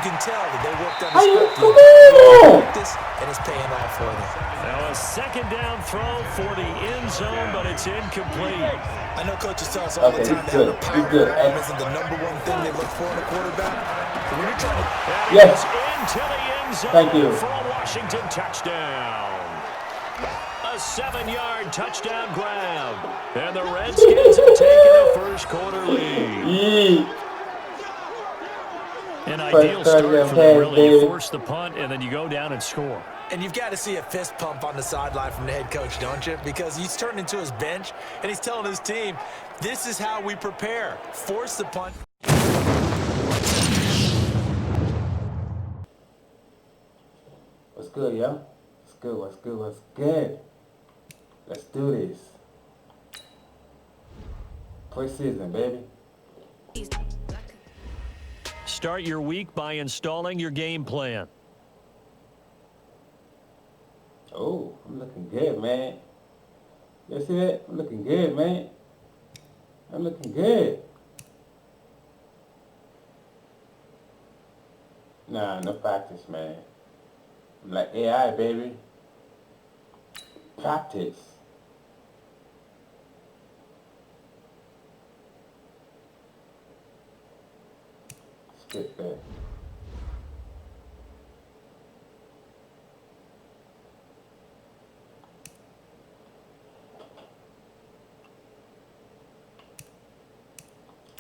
can tell that they worked on the practice, and it's paying off for them. Now a second down throw for the end zone, but it's incomplete. I know coaches tell us all the time that having a power arm isn't the #1 thing they look for in a quarterback. But when you're trying to into the end zone for a Washington touchdown. A 7-yard touchdown grab. And the Redskins have taken a first-quarter lead. An ideal start for them, really. You force the punt, and then you go down and score. And you've got to see a fist pump on the sideline from the head coach, don't you? Because he's turned into his bench, and he's telling his team, this is how we prepare. Force the punt. What's good, yo? What's good, what's good, what's good? Let's do this. Preseason, baby. Start your week by installing your game plan. Oh, I'm looking good, man. You see that? I'm looking good, man. I'm looking good. Nah, no practice, man. I'm like AI, baby. Practice. Skip that.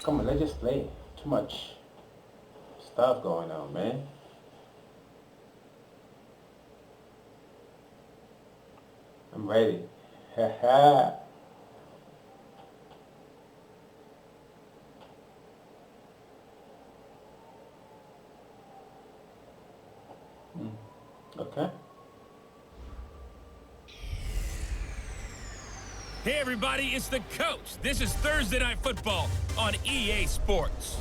Come on, let's just play. Too much stuff going on, man. I'm ready. Ha. Okay. Hey everybody, it's the coach. This is Thursday Night Football on EA Sports.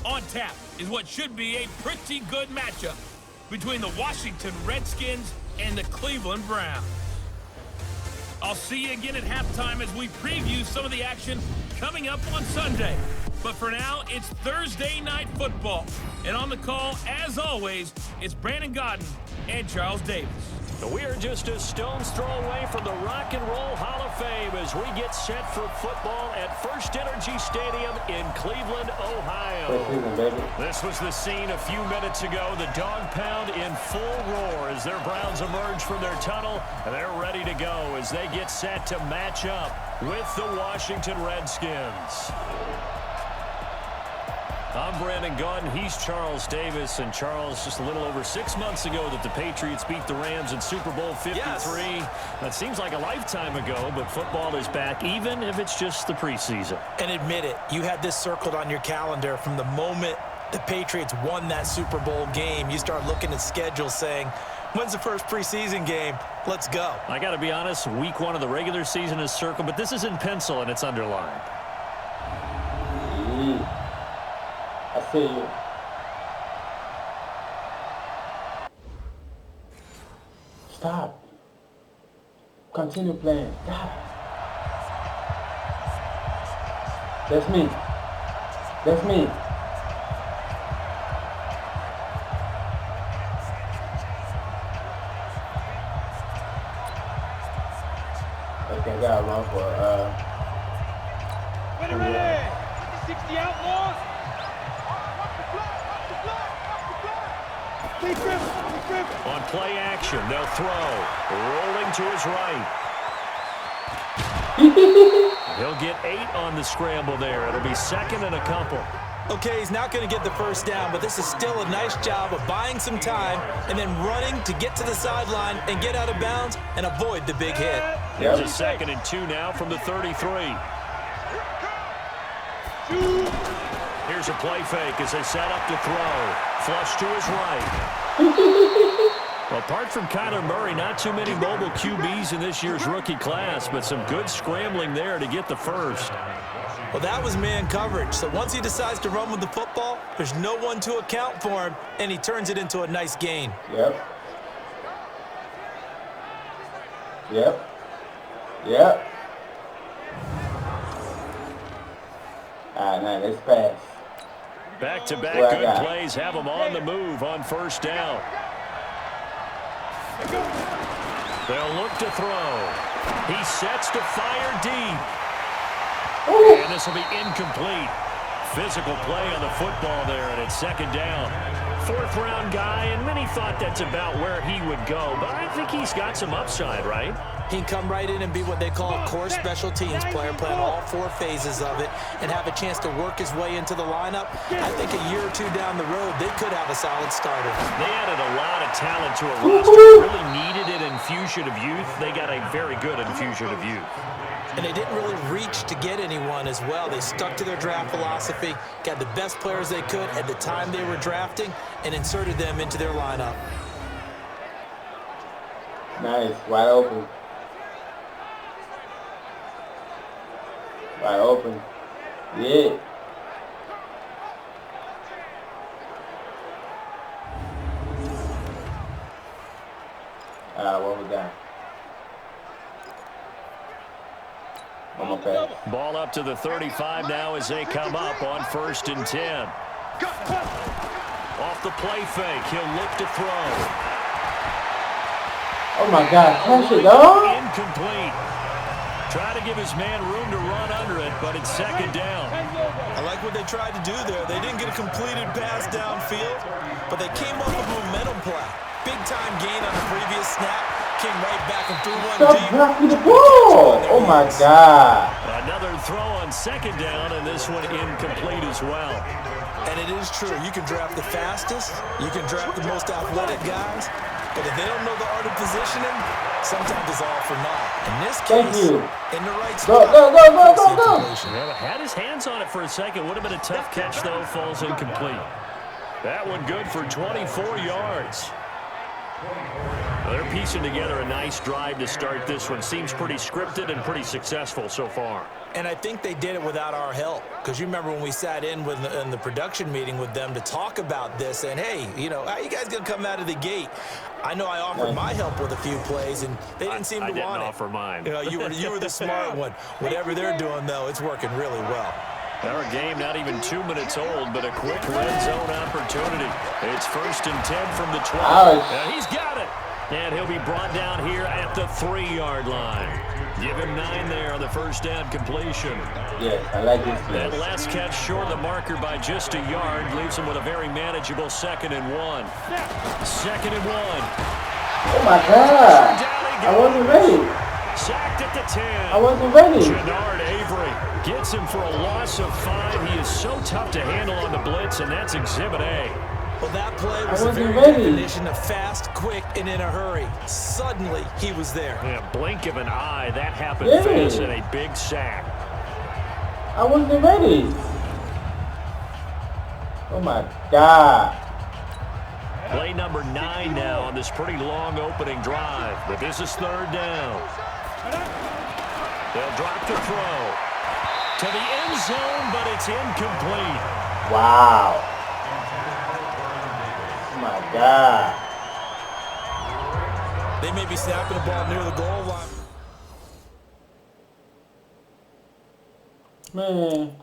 On tap is what should be a pretty good matchup between the Washington Redskins and the Cleveland Browns. I'll see you again at halftime as we preview some of the action coming up on Sunday. But for now, it's Thursday Night Football. And on the call, as always, it's Brandon Godden and Charles Davis. We are just a stone's throw away from the Rock and Roll Hall of Fame as we get set for football at First Energy Stadium in Cleveland, Ohio. This was the scene a few minutes ago. The dog pound in full roar as their Browns emerge from their tunnel. And they're ready to go as they get set to match up with the Washington Redskins. I'm Brandon Gaudin. He's Charles Davis. And Charles, just a little over 6 months ago that the Patriots beat the Rams in Super Bowl 53. Yes. That seems like a lifetime ago, but football is back, even if it's just the preseason. And admit it, you had this circled on your calendar from the moment the Patriots won that Super Bowl game. You start looking at schedules saying, when's the first preseason game? Let's go. I got to be honest, week 1 of the regular season is circled, but this is in pencil and it's underlined. I see you. Stop. Continue playing. Stop. That's me. That's me. Okay, I got one for Wait a minute! 60 outlaws! On play action, they'll throw. Rolling to his right. He'll get 8 on the scramble there. It'll be second and a couple. Okay, he's not going to get the first down, but this is still a nice job of buying some time and then running to get to the sideline and get out of bounds and avoid the big hit. There's a 2nd and 2 now from the 33. Here's a play fake as they set up to throw. Flush to his right. Well, apart from Kyler Murray, not too many mobile QBs in this year's rookie class, but some good scrambling there to get the first. Well, that was man coverage. So once he decides to run with the football, there's no one to account for him, and he turns it into a nice gain. Yep. Yep. Yep. All right, now let's pass. Back-to-back good plays have them on the move on first down. They'll look to throw. He sets to fire deep. And this will be incomplete. Physical play on the football there, and it's second down. Fourth-round guy, and many thought that's about where he would go. But I think he's got some upside, right? He can come right in and be what they call a core special teams player, playing all 4 phases of it, and have a chance to work his way into the lineup. I think a year or 2 down the road, they could have a solid starter. They added a lot of talent to a roster. Really needed an infusion of youth. They got a very good infusion of youth. And they didn't really reach to get anyone as well. They stuck to their draft philosophy, got the best players they could at the time they were drafting, and inserted them into their lineup. Nice, wide open. Wide open. Yeah. What we got? One more pass. Ball up to the 35 now as they come up on 1st and 10. Off the play fake, he'll look to throw. Oh my God, catch it, dog. Incomplete. Try to give his man room to run under it, but it's second down. I like what they tried to do there. They didn't get a completed pass downfield, but they came up with a momentum play. Big time gain on the previous snap. Came right back and threw one Stop deep. dropping the ball. Oh my God. Another throw on second down, and this one incomplete as well. And it is true. You can draft the fastest. You can draft the most athletic guys. But if they don't know the art of positioning, sometimes it's all for naught. In this case, in the right spot. Go. Yeah, had his hands on it for a second. Would have been a tough catch, though. Falls incomplete. That one good for 24 yards. They're piecing together a nice drive to start this one. Seems pretty scripted and pretty successful so far. And I think they did it without our help. Because you remember when we sat in the production meeting with them to talk about this. And, hey, you know, how you guys going to come out of the gate? I know I offered my help with a few plays, and they didn't seem to want it. I didn't offer mine. You know, you were the smart one. Whatever they're doing, though, it's working really well. Our game not even 2 minutes old, but a quick red zone opportunity. It's 1st and 10 from the 12. He's got it. And he'll be brought down here at the 3-yard line. Give him 9 there on the first down completion. Yes, I like this. That last catch short of the marker by just a yard leaves him with a very manageable 2nd and 1. 2nd and 1. Oh my God. I wasn't ready. Sacked at the 10. I wasn't ready. Jannard Avery gets him for a loss of 5. He is so tough to handle on the blitz, and that's Exhibit A. Well, that play was a very definition of fast, quick, and in a hurry. Suddenly, he was there. Yeah, blink of an eye. That happened fast and a big sack. I wasn't ready. Oh, my God. Play number 9 now on this pretty long opening drive. But this is 3rd down. They'll drop the throw to the end zone, but it's incomplete. Wow. Oh my God. They may be snapping the ball near the goal line. Man.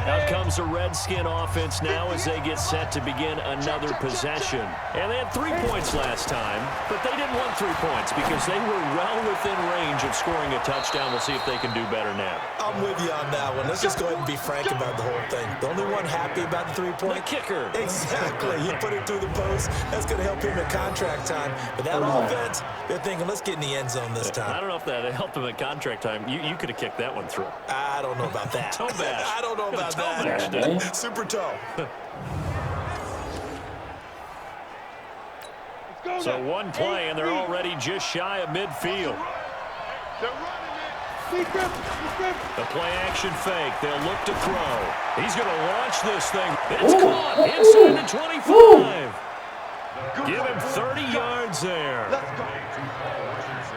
Out comes the Redskin offense now as they get set to begin another possession. And they had 3 points last time, but they didn't want 3 points because they were well within range of scoring a touchdown. We'll see if they can do better now. I'm with you on that one. Let's just go ahead and be frank about the whole thing. The only one happy about the 3-point? The kicker. Exactly. He put it through the post. That's going to help him at contract time. But that offense, they're thinking, let's get in the end zone this time. I don't know if that helped him at contract time. You could have kicked that one through. I don't know about that. Toe bash. I don't know about that. Super toe. So one play, and they're already just shy of midfield. The play action fake. They'll look to throw. He's going to launch this thing. It's caught inside the 25. Give him 30 yards there.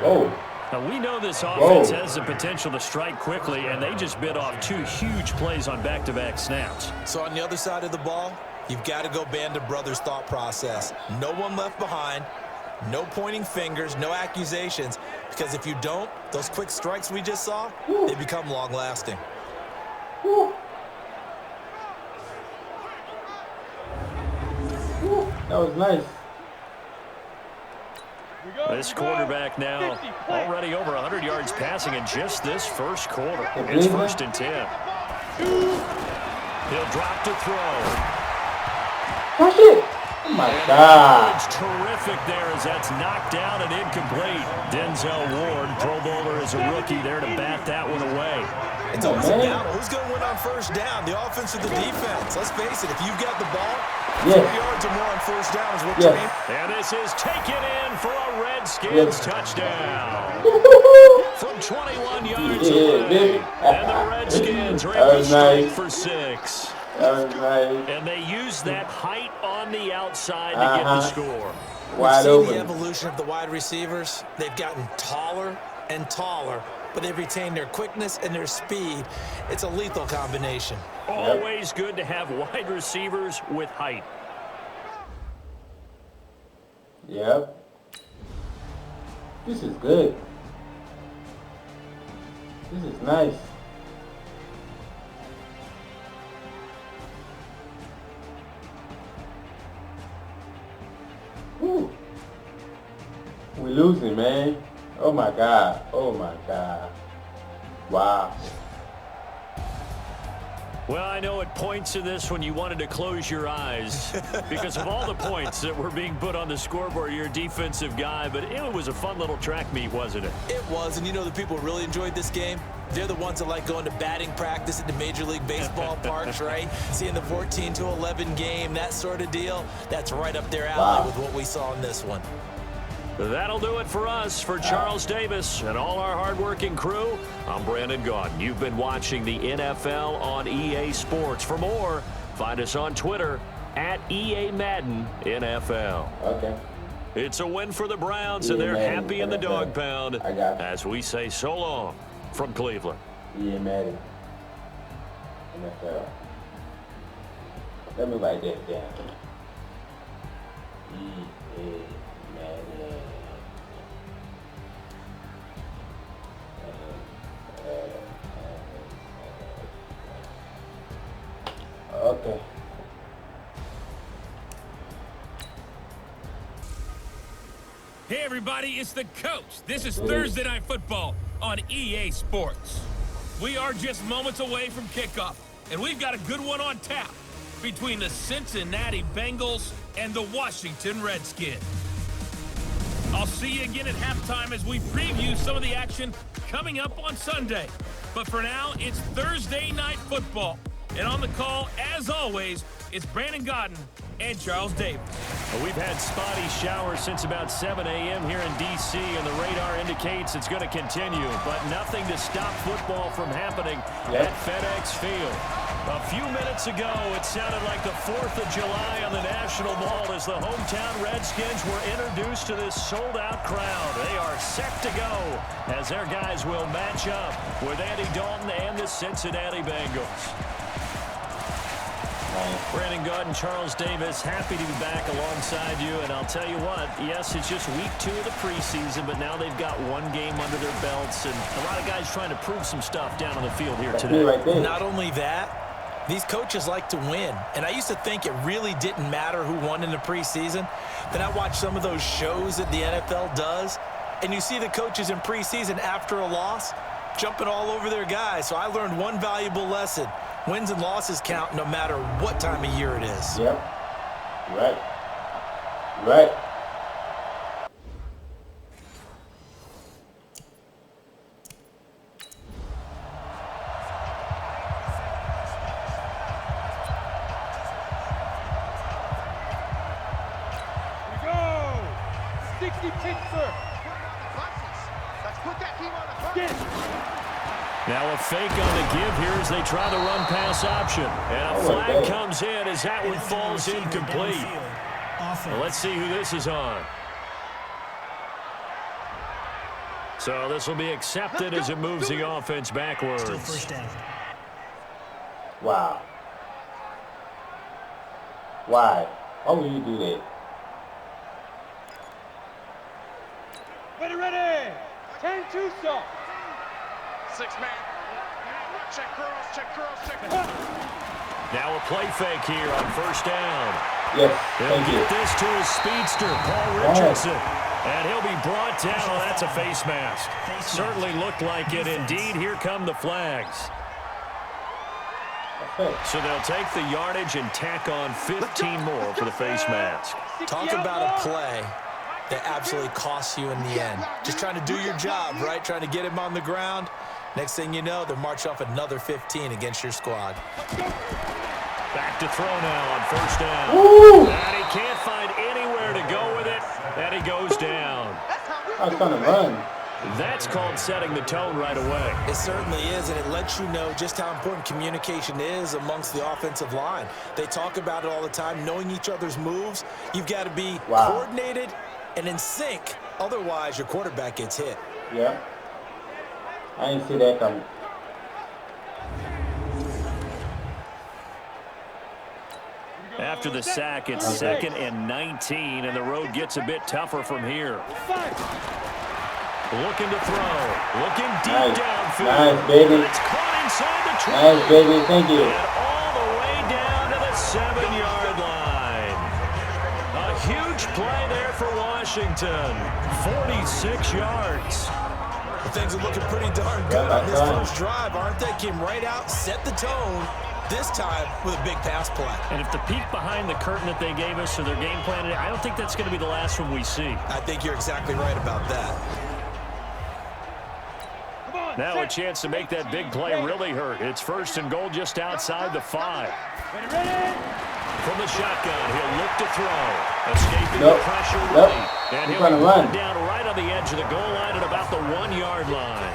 Oh. Now, we know this offense has the potential to strike quickly, and they just bit off 2 huge plays on back-to-back snaps. So on the other side of the ball, you've got to go Band of Brothers thought process. No one left behind. No pointing fingers, no accusations, because if you don't, those quick strikes we just saw, they become long-lasting. That was nice. This quarterback now already over 100 yards passing in just this first quarter. It's 1st and 10. He'll drop to throw. Watch it. Oh, my God. It's terrific there as that's knocked down and incomplete. Denzel Ward, Pro Bowler as a rookie there to bat that one away. It's always a battle. Who's going to win on first down, the offense or the defense? Let's face it, if you've got the ball, 4 yards or more on first down is what you need. And this is taken in for a Redskins touchdown. From 21 yards away. And the Redskins are able to strike for 6. And they use that height on the outside to get the score. We've seen the evolution of the wide receivers. They've gotten taller and taller, but they've retained their quickness and their speed. It's a lethal combination. Always good to have wide receivers with height. Yep. This is good. This is nice. Woo. We're losing, man. Oh my God. Oh my God. Wow. Well, I know it points to this when you wanted to close your eyes because of all the points that were being put on the scoreboard. You're a defensive guy, but it was a fun little track meet, wasn't it? It was, and you know the people who really enjoyed this game? They're the ones that like going to batting practice at the Major League Baseball parks, right? Seeing the 14-11 game, that sort of deal. That's right up their alley with what we saw in this one. That'll do it for us. For Charles Davis and all our hardworking crew, I'm Brandon Gaudin. You've been watching the NFL on EA Sports. For more, find us on Twitter at EA Madden NFL. Okay. It's a win for the Browns, and they're happy in the dog pound as we say so long from Cleveland. EA Madden NFL. Let me write that down. EA Madden. Okay. Hey everybody, it's the coach. This is Thursday Night Football on EA Sports. We are just moments away from kickoff, and we've got a good one on tap between the Cincinnati Bengals and the Washington Redskins. I'll see you again at halftime as we preview some of the action coming up on Sunday. But for now, it's Thursday Night Football. And on the call, as always, it's Brandon Gaudin and Charles Davis. Well, we've had spotty showers since about 7 a.m. here in D.C., and the radar indicates it's going to continue. But nothing to stop football from happening at FedEx Field. A few minutes ago, it sounded like the 4th of July on the National Mall as the hometown Redskins were introduced to this sold-out crowd. They are set to go as their guys will match up with Andy Dalton and the Cincinnati Bengals. Brandon Gaudin, Charles Davis, happy to be back alongside you. And I'll tell you what, yes, it's just week 2 of the preseason, but now they've got one game under their belts. And a lot of guys trying to prove some stuff down on the field here today. Not only that, these coaches like to win. And I used to think it really didn't matter who won in the preseason. Then I watched some of those shows that the NFL does, and you see the coaches in preseason after a loss jumping all over their guys. So I learned one valuable lesson. Wins and losses count no matter what time of year it is. Yep. Right. Right. We go! 60 picks, sir. Let's put that team on the front. Now a fake on the give here as they try the run-pass option. And a flag comes in as that one falls incomplete. Well, let's see who this is on. So this will be accepted as it moves the offense backwards. Wow. Why? Why would you do that? Ready. 10-2 soft. 6-man. Check curls. Now a play fake here on first down. Yes, He'll thank you. get this to his speedster, Paul Richardson. And he'll be brought down. Oh, that's a face mask. Certainly looked like it. Indeed, here come the flags. So they'll take the yardage and tack on 15 more for the face mask. Talk about a play that absolutely costs you in the end. Just trying to do your job, right? Trying to get him on the ground. Next thing you know, they'll march off another 15 against your squad. Back to throw now on first down. Woo! And he can't find anywhere to go with it. And he goes down. I was trying to run. That's called setting the tone right away. It certainly is, and it lets you know just how important communication is amongst the offensive line. They talk about it all the time, knowing each other's moves. You've got to be coordinated and in sync. Otherwise, your quarterback gets hit. Yeah. I didn't see that coming. After the sack, it's 2nd and 19, and the road gets a bit tougher from here. Looking to throw. Looking deep downfield. Nice, baby. It's caught inside the 20. Nice, baby. Thank you. And all the way down to the 7-yard line. A huge play there for Washington. 46 yards. Well, things are looking pretty darn good on this first drive, aren't they? Came right out, set the tone, this time with a big pass play. And if the peek behind the curtain that they gave us or their game plan, I don't think that's going to be the last one we see. I think you're exactly right about that. Now a chance to make that big play really hurt. It's 1st and goal just outside the 5. From the shotgun, he'll look to throw. Escaping the pressure late. And he'll run down right on the edge of the goal line at about the 1-yard line.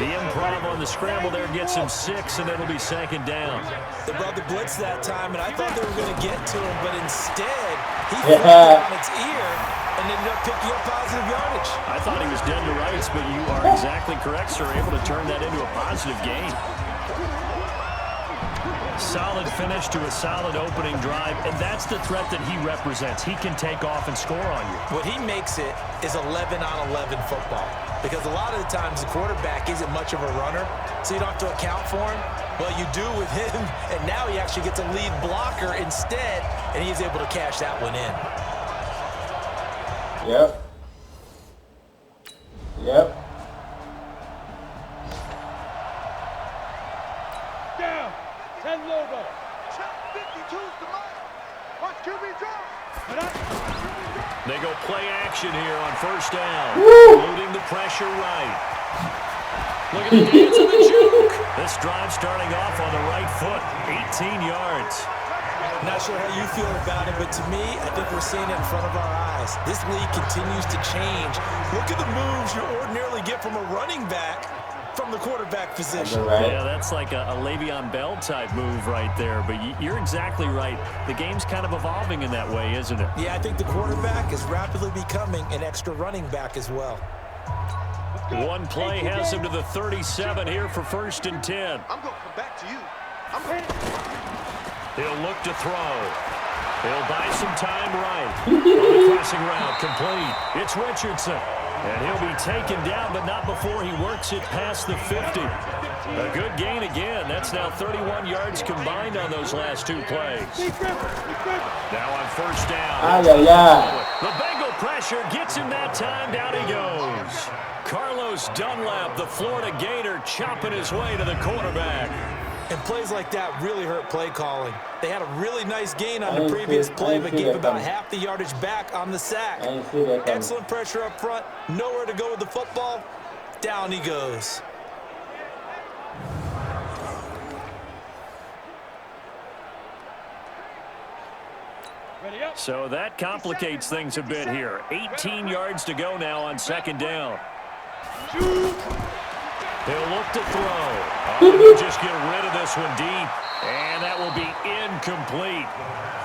The improv on the scramble there gets him 6, and it'll be 2nd down. They brought the blitz that time, and I thought they were going to get to him, but instead, he flipped it on its ear and ended up picking up positive yardage. I thought he was dead to rights, but you are exactly correct, sir. Able to turn that into a positive gain. Solid finish to a solid opening drive, and that's the threat that he represents. He can take off and score on you. What he makes it is 11-on-11 football, because a lot of the times the quarterback isn't much of a runner, so you don't have to account for him. Well, you do with him, and now he actually gets a lead blocker instead, and he's able to cash that one in. Yep. Down. 10 logo. Check 52's the mark. Watch QB drop. They go play action here on first down. Loading the pressure right. Look at the dance of the juke. This drive starting off on the right foot. 18 yards. Not sure how you feel about it, but to me, I think we're seeing it in front of our eyes. This league continues to change. Look at the moves you ordinarily get from a running back from the quarterback position. Yeah, that's like a Le'Veon Bell type move right there, but you're exactly right. The game's kind of evolving in that way, isn't it? Yeah, I think the quarterback is rapidly becoming an extra running back as well. One play has him to the 37 here for 1st and 10. I'm going to come back to you. He'll look to throw. He'll buy some time right. On the crossing route, complete. It's Richardson. And he'll be taken down, but not before he works it past the 50. A good gain again. That's now 31 yards combined on those last 2 plays. Now on first down. The Bengal pressure gets him that time. Down he goes. Carlos Dunlap, the Florida Gator, chopping his way to the quarterback. And plays like that really hurt play calling. They had a really nice gain on the previous play, but gave about half the yardage back on the sack. Excellent pressure up front. Nowhere to go with the football. Down he goes. So that complicates things a bit here. 18 yards to go now on 2nd down. He'll look to throw. He'll just get rid of this one deep. And that will be incomplete.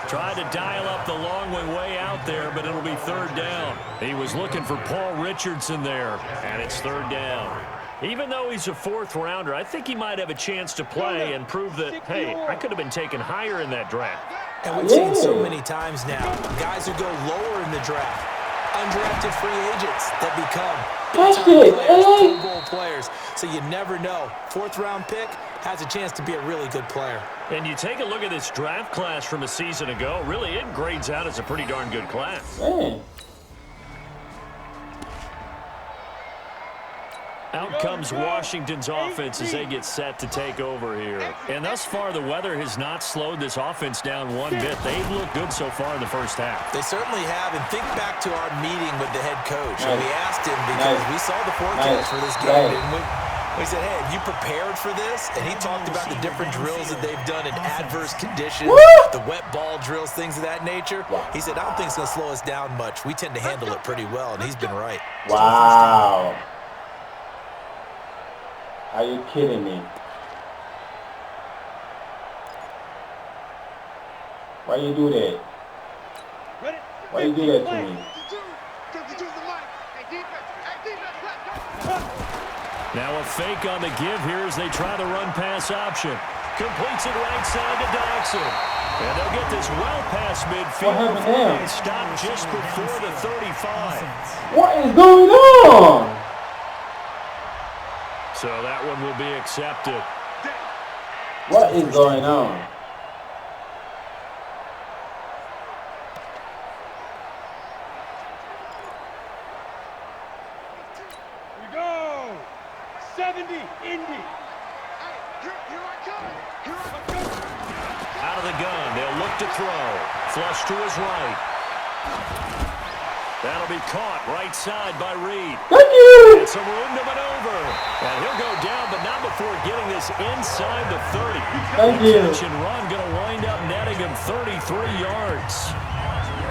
Tried to dial up the long way out there, but it'll be 3rd down. He was looking for Paul Richardson there, and it's 3rd down. Even though he's a 4th rounder, I think he might have a chance to play and prove that, hey, I could have been taken higher in that draft. And we've seen so many times now, guys who go lower in the draft, undrafted free agents that become big-time players, Pro Bowl players. So you never know. 4th-round pick has a chance to be a really good player. And you take a look at this draft class from a season ago. Really, it grades out as a pretty darn good class. Man. Out comes Washington's offense as they get set to take over here. And thus far, the weather has not slowed this offense down one bit. They've looked good so far in the first half. They certainly have. And think back to our meeting with the head coach. And we asked him because we saw the forecast for this game. And we said, hey, have you prepared for this? And he talked about the different drills that they've done in adverse conditions, the wet ball drills, things of that nature. He said, I don't think it's going to slow us down much. We tend to handle it pretty well, and he's been right. Wow. Are you kidding me? Why you do that? Why you do that to me? Now a fake on the give here as they try the run-pass option. Completes it right side to Dodson. And they'll get this well past midfield before they stop just before the 35. What is going on? So that one will be accepted. What is going on? Here we go. 70, Indy. Out of the gun, they'll look to throw. Flush to his right. That'll be caught right side by Reed. Thank you. And some room to maneuver. And he'll go down, but not before getting this inside the 30. Thank you. Catch and run going to wind up netting him 33 yards.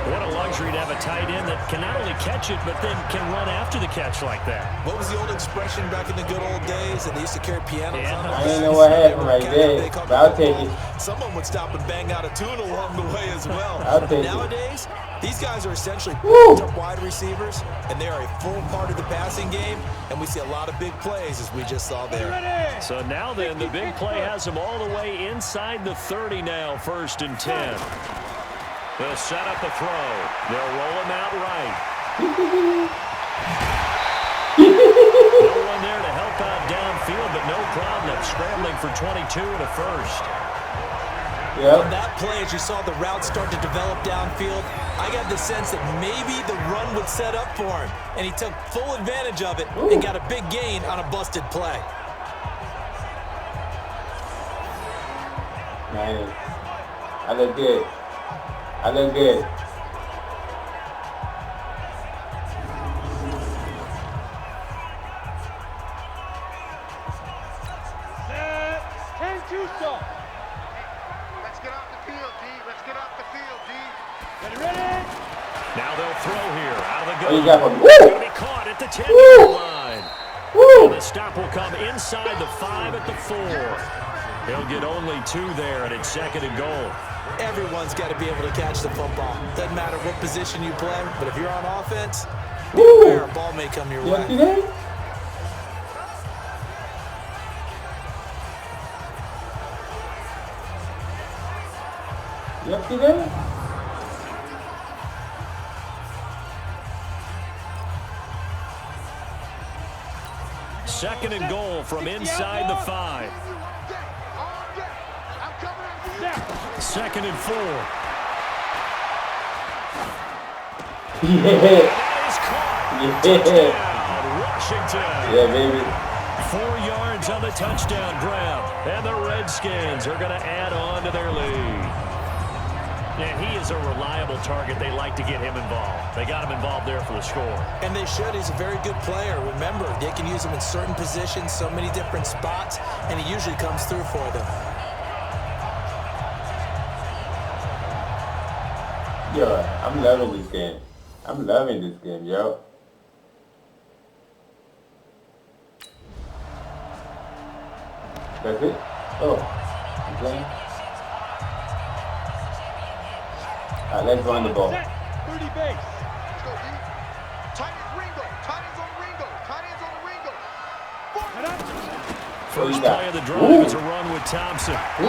What a luxury to have a tight end that can not only catch it, but then can run after the catch like that. What was the old expression back in the good old days that they used to carry pianos on? I didn't know what happened right there, but I'll take it. Someone would stop and bang out a tune along the way as well. I'll take it. Nowadays, these guys are essentially up wide receivers, and they are a full part of the passing game, and we see a lot of big plays as we just saw there. So now then, the big play has them all the way inside the 30 now, 1st and 10. They'll set up the throw. They'll roll him out right. No one there to help out downfield, but no problem. Scrambling for 22 and a first. Yep. On that play, as you saw the route start to develop downfield, I got the sense that maybe the run would set up for him, and he took full advantage of it and got a big gain on a busted play. Nice. I look good. I look good. Set. 10-2 stop. Let's get off the field, D. Let's get off the field, D. Ready? Now they'll throw here out of the What you gun. got for me? Going to be caught at the 10-yard line. And the stop will come inside the 5 at the 4. He'll get only 2 there, and it's 2nd and goal. Everyone's got to be able to catch the football. Doesn't matter what position you play, but if you're on offense, beware, a ball may come your way. You see that? You see that? Second and goal from inside the 5. Second and 4. Yeah. That is caught. Yeah. Touchdown, Washington. Yeah, baby. 4 yards on the touchdown grab. And the Redskins are going to add on to their lead. And he is a reliable target. They like to get him involved. They got him involved there for the score. And they should. He's a very good player. Remember, they can use him in certain positions, so many different spots, and he usually comes through for them. Yo, I'm loving this game. I'm loving this game, yo. That's it? Oh, okay. All right, let's run the ball. 30 base. Let's go, D. Tight ends Ringo. Tight ends on Ringo. Tight ends on Ringo. First play of the drive is a run with Thompson. 2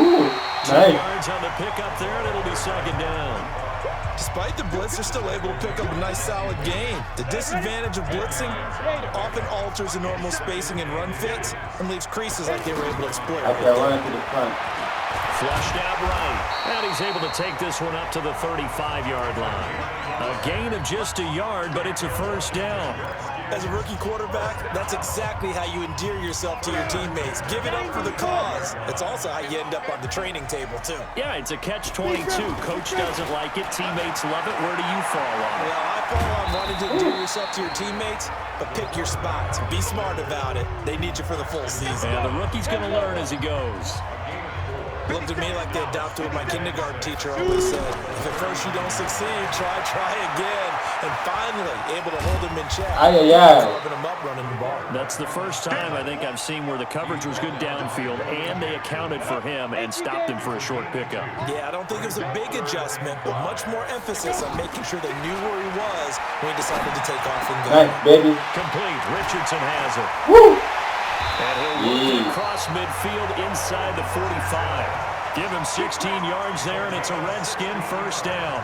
Nice. 2 yards on the pickup there, and it'll be 2nd down. Despite the blitz, they're still able to pick up a nice, solid gain. The disadvantage of blitzing often alters the normal spacing and run fits and leaves creases like they were able to exploit. Run to the front. Flushed out right. And he's able to take this one up to the 35-yard line. A gain of just a yard, but it's a first down. As a rookie quarterback, that's exactly how you endear yourself to your teammates. Give it up for the cause. It's also how you end up on the training table, too. Yeah, it's a catch-22. Coach doesn't like it. Teammates love it. Where do you fall on it? Well, I fall on wanting to endear yourself to your teammates, but pick your spots. Be smart about it. They need you for the full season. And the rookie's going to learn as he goes. Looked at me like they adopted what my kindergarten teacher always said. If at first you don't succeed, try again. And finally, able to hold him in check. Carving him up, running the ball. That's the first time I think I've seen where the coverage was good downfield and they accounted for him and stopped him for a short pickup. Yeah, I don't think it was a big adjustment, but much more emphasis on making sure they knew where he was when he decided to take off and go. Nice, baby. Complete. Richardson has it. Woo! And he'll work it across midfield inside the 45. Give him 16 yards there, and it's a Redskin first down.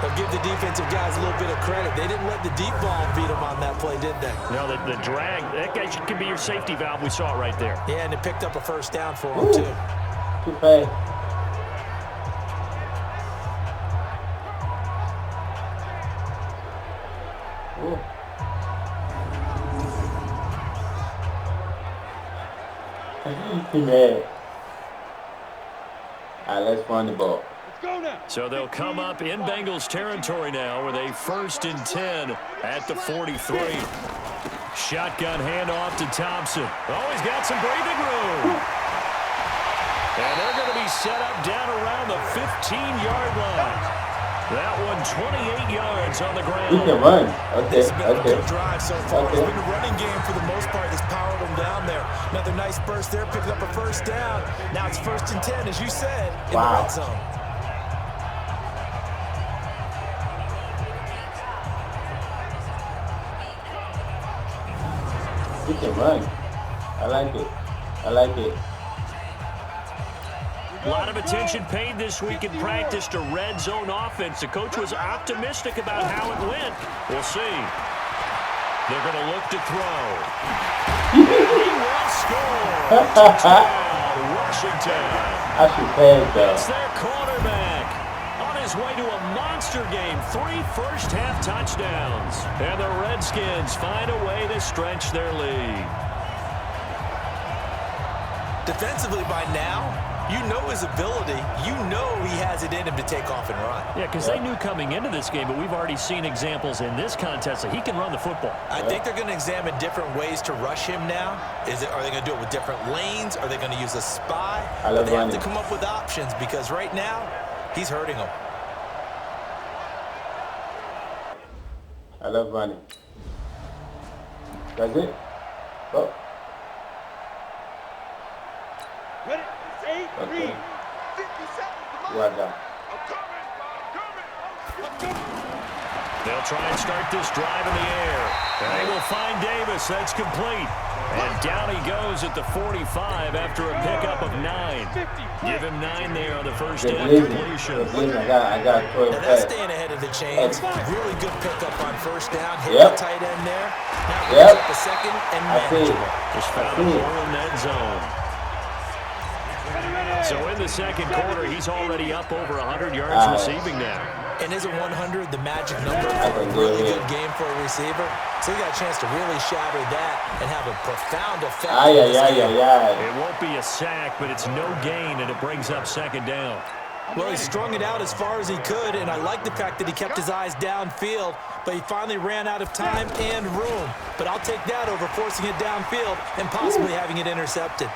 They'll give the defensive guys a little bit of credit. They didn't let the deep ball beat them on that play, did they? No, the drag, that guy could be your safety valve. We saw it right there. Yeah, and it picked up a first down for him, too. Too fast. Ooh. He mad. All right, let's run the ball. So they'll come up in Bengals territory now with a 1st and 10 at the 43. Shotgun handoff to Thompson. Oh, he's got some breathing room. And they're going to be set up down around the 15-yard line. That one 28 yards on the ground. He can run. Okay, This has been a good drive so far. It's been a running game for the most part that's powered them down there. Another nice burst there, picking up a first down. Now it's 1st and 10, as you said, in the red zone. He can run. I like it. I like it. A lot of attention paid this week in practice to red zone offense. The coach was optimistic about how it went. We'll see. They're going to look to throw. He will score. Touchdown, Washington. I should pass though. That's their quarterback. On his way to a monster game. 3 first-half touchdowns. And the Redskins find a way to stretch their lead. Defensively by now, you know his ability. You know he has it in him to take off and run. Yeah, because they knew coming into this game, but we've already seen examples in this contest that he can run the football. I think they're going to examine different ways to rush him now. Are they going to do it with different lanes? Are they going to use a spy? But they have to come up with options because right now, he's hurting them. I love running. That's it. Oh. Ready? 8, 3. 50 Okay. seconds. Well done. They'll try and start this drive in the air. And they will find Davis. That's complete. And down he goes at the 45 after a pickup of 9. Give him 9 there on the first down completion. I got to throw it Now that's fast. staying ahead of the chains. Really good pickup on first down. Hit Yep. the tight end there. Now Yep. up the second and I see it. manageable. Just found a hole in that zone. So in the second quarter, he's already up over 100 yards receiving now. And isn't 100 the magic number for a think really it good is. game for a receiver? So he got a chance to really shatter that and have a profound effect. Ay, in ay, this ay, game. ay, ay. It won't be a sack, but it's no gain, and it brings up second down. Well, he strung it out as far as he could, and I like the fact that he kept his eyes downfield, but he finally ran out of time and room. But I'll take that over forcing it downfield and possibly having it intercepted.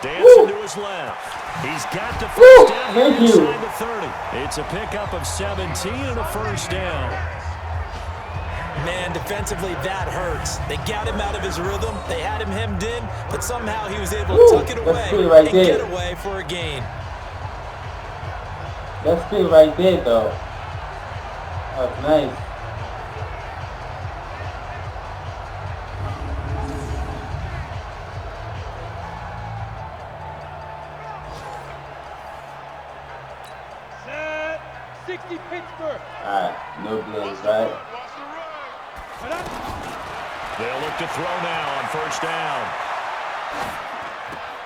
Dancing to his left. He's got the first down here inside the 30. It's a pickup of 17 and a first down. Man, defensively, that hurts. They got him out of his rhythm. They had him hemmed in, but somehow he was able to tuck it away right and there. get away for a gain. That's it right there, though. That's nice. 60 Pittsburgh. Alright, no blitz, right? They'll look to throw now on first down.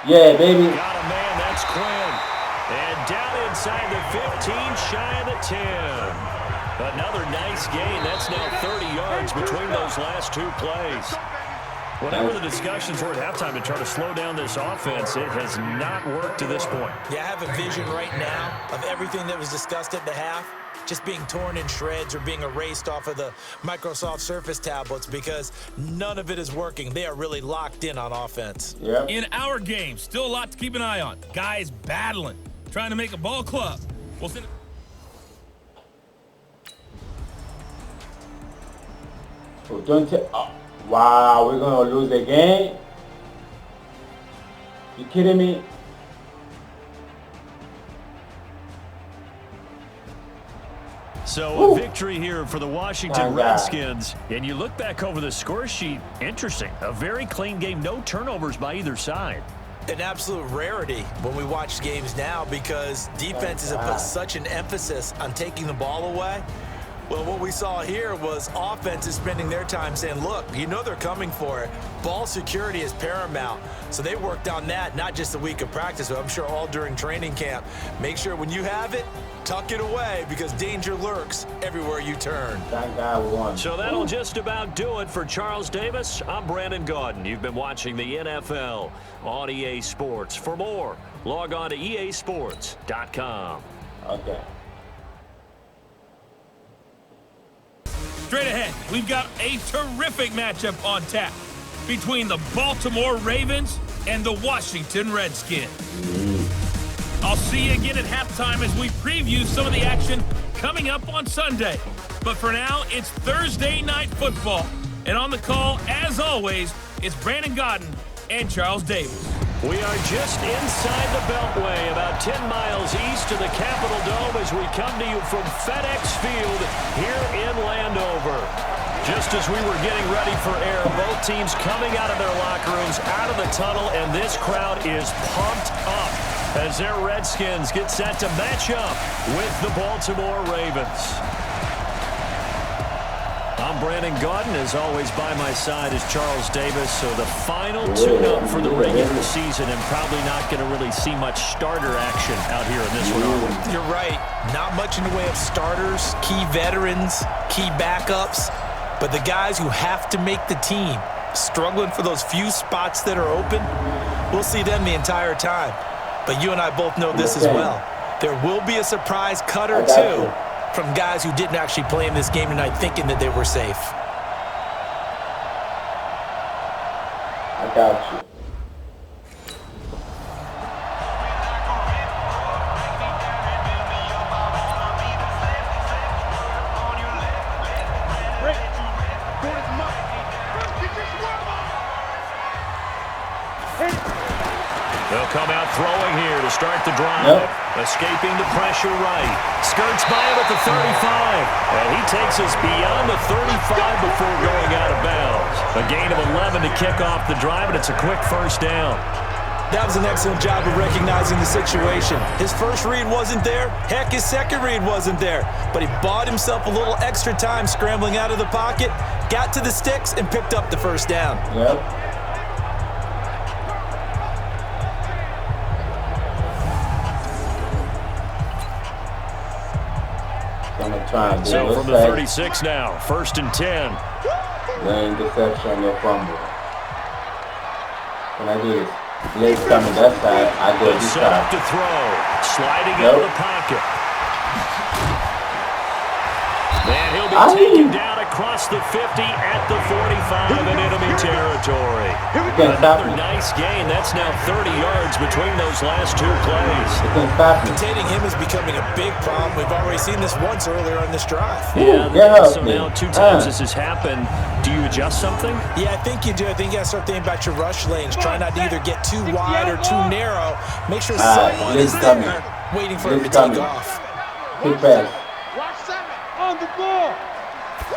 Yeah, baby. Got a man, that's Quinn. And down inside the 15, shy of the 10. Another nice gain. That's now 30 yards between those last two plays. Whatever the discussions were at halftime to try to slow down this offense, it has not worked to this point. Yeah, I have a vision right now of everything that was discussed at the half just being torn in shreds or being erased off of the Microsoft Surface tablets because none of it is working. They are really locked in on offense. Yep. In our game, still a lot to keep an eye on. Guys battling, trying to make a ball club. We'll send it. Oh, don't tell. Oh, wow, we're gonna lose the game. You kidding me? So a victory here for the Washington Redskins. And you look back over the score sheet, interesting. A very clean game, no turnovers by either side. An absolute rarity when we watch games now because defenses have put such an emphasis on taking the ball away. Well, what we saw here was offenses spending their time saying, look, you know they're coming for it. Ball security is paramount. So they worked on that, not just a week of practice, but I'm sure all during training camp. Make sure when you have it, tuck it away because danger lurks everywhere you turn. Thank God we won. So that'll just about do it for Charles Davis. I'm Brandon Gaudin. You've been watching the NFL on EA Sports. For more, log on to easports.com. Okay. Straight ahead, we've got a terrific matchup on tap between the Baltimore Ravens and the Washington Redskins. I'll see you again at halftime as we preview some of the action coming up on Sunday. But for now, it's Thursday Night Football. And on the call, as always, it's Brandon Gaudin and Charles Davis. We are just inside the Beltway, about 10 miles east of the Capitol Dome as we come to you from FedEx Field here in Landover. Just as we were getting ready for air, both teams coming out of their locker rooms, out of the tunnel, and this crowd is pumped up as their Redskins get set to match up with the Baltimore Ravens. I'm Brandon Gaudin. As always, by my side is Charles Davis. So the final tune-up for the regular season, and probably not going to really see much starter action out here in this one. You're right. Not much in the way of starters, key veterans, key backups, but the guys who have to make the team, struggling for those few spots that are open, we'll see them the entire time. But you and I both know this as well. There will be a surprise cut or two from guys who didn't actually play in this game tonight thinking that they were safe. I got you. They'll come out throwing here to start the drive. Escaping the pressure right. Skirts by him at the 35. And he takes us beyond the 35 before going out of bounds. A gain of 11 to kick off the drive, and it's a quick first down. That was an excellent job of recognizing the situation. His first read wasn't there. Heck, his second read wasn't there. But he bought himself a little extra time scrambling out of the pocket, got to the sticks, and picked up the first down. Yep. So from the 36 now, 1st and 10. No interception, no fumble. When I do this, Blake's coming that side, I go this side. To throw, sliding out of the pocket. And he'll be taken down across the 50 at the 45 in enemy territory. Another nice gain. That's now 30 yards between those last two plays. Containing him is becoming a big problem. We've already seen this once earlier on this drive. Yeah, so now 2 times this has happened. Do you adjust something? Yeah, I think you do. I think you got to start thinking about your rush lanes. Try not to either get too wide or too narrow. Make sure someone is there waiting for him to take off. Quick pass. On the ball.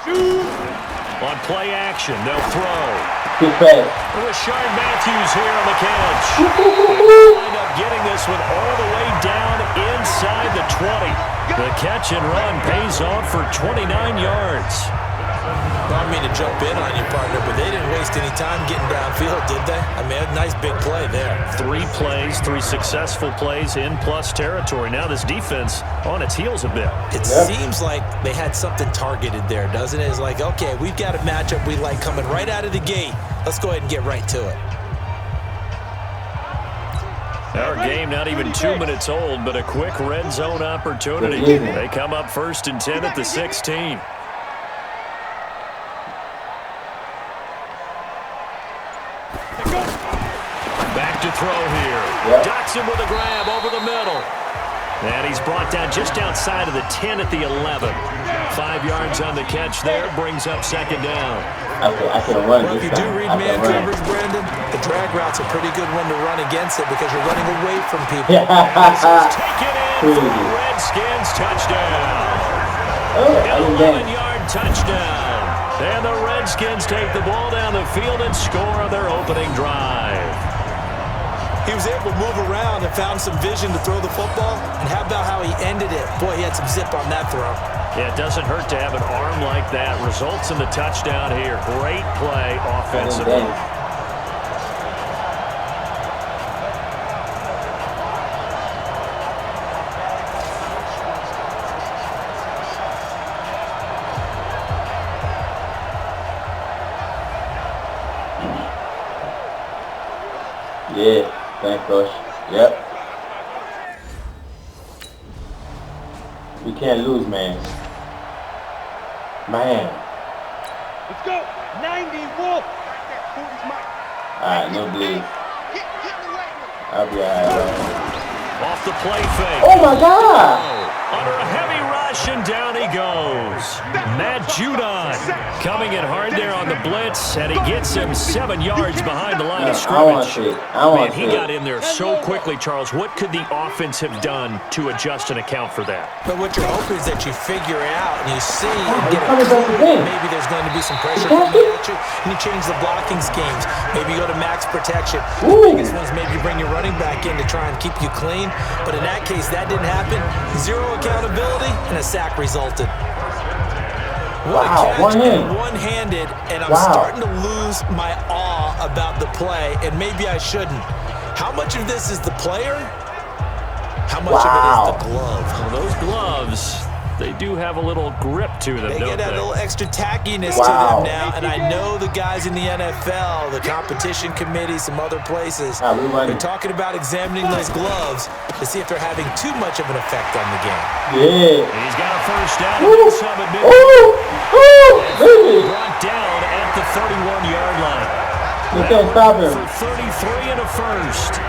Shoot. On play action, they'll throw. Quick pass. Rashard Matthews here on the catch. They'll wind up getting this one all the way down inside the 20. The catch and run pays off for 29 yards. I don't mean to jump in on you, partner, but they didn't waste any time getting downfield, did they? I mean, a nice big play there. 3 plays, 3 successful plays in plus territory. Now this defense on its heels a bit. It seems like they had something targeted there, doesn't it? It's like, okay, we've got a matchup we like coming right out of the gate. Let's go ahead and get right to it. Our game not even 2 minutes old, but a quick red zone opportunity. They come up 1st and 10 at the 16. Back to throw here. Dotson with a grab over the middle. And he's brought down just outside of the 10 at the 11. 5 yards on the catch there, brings up 2nd down. I can run. Well, if you do read man coverage, Brandon, the drag route's a pretty good one to run against it because you're running away from people. Taken in for a Redskins touchdown. An 11-yard touchdown. And the Redskins take the ball down the field and score on their opening drive. He was able to move around and found some vision to throw the football. And how about how he ended it? Boy, he had some zip on that throw. Yeah, it doesn't hurt to have an arm like that. Results in the touchdown here. Great play offensively. Yeah, thanks, Coach. Yep. We can't lose, man. Let's go. 90 Wolf. Alright, no bleed. I'll be alright. Off the play fake. Oh my God! Under a heavy rush, and down he goes. Matt Judon coming in hard there on the blitz, and he gets him 7 yards behind the line of scrimmage. Man, he got in there so quickly, Charles. What could the offense have done to adjust and account for that? But what you're hoping is that you figure out and you see and get a clue. Maybe there's going to be some pressure coming at you, and you change the blocking schemes. Maybe you go to max protection. The biggest one is maybe you bring your running back in to try and keep you clean. But in that case, that didn't happen. 0 accountability, and a sack resulted. What a catch, and one-handed, and I'm starting to lose my awe about the play, and maybe I shouldn't. How much of this is the player? How much of it is the glove? Well, those gloves, they do have a little grip to them, They don't get that they? little extra tackiness to them now, and I know the guys in the NFL, the competition committee, some other places, they're talking about examining those gloves to see if they're having too much of an effect on the game. Yeah. He's got a first down. Brought down at the 31-yard line. You can't stop him. For 33 and a first.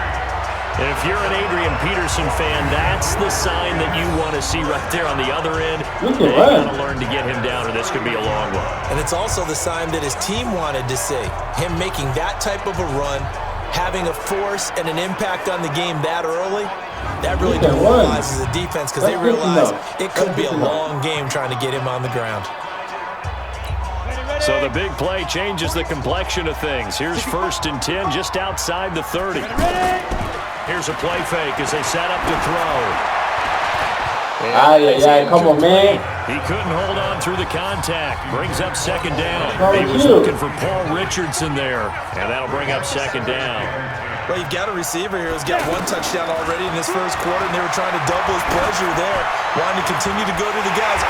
And if you're an Adrian Peterson fan, that's the sign that you want to see right there on the other end. You got to learn to get him down, or this could be a long one. And it's also the sign that his team wanted to see. Him making that type of a run, having a force and an impact on the game that early, that really demoralizes the defense because they realize it could be a long game trying to get him on the ground. So the big play changes the complexion of things. Here's 1st and 10 just outside the 30. Here's a play fake as they set up to throw. Come on, man. He couldn't hold on through the contact. Brings up 2nd down. He was looking for Paul Richardson there, and that'll bring up 2nd down. Well, you've got a receiver here who's got 1 touchdown already in this first quarter, and they were trying to double his pleasure there, wanting to continue to go to the guys.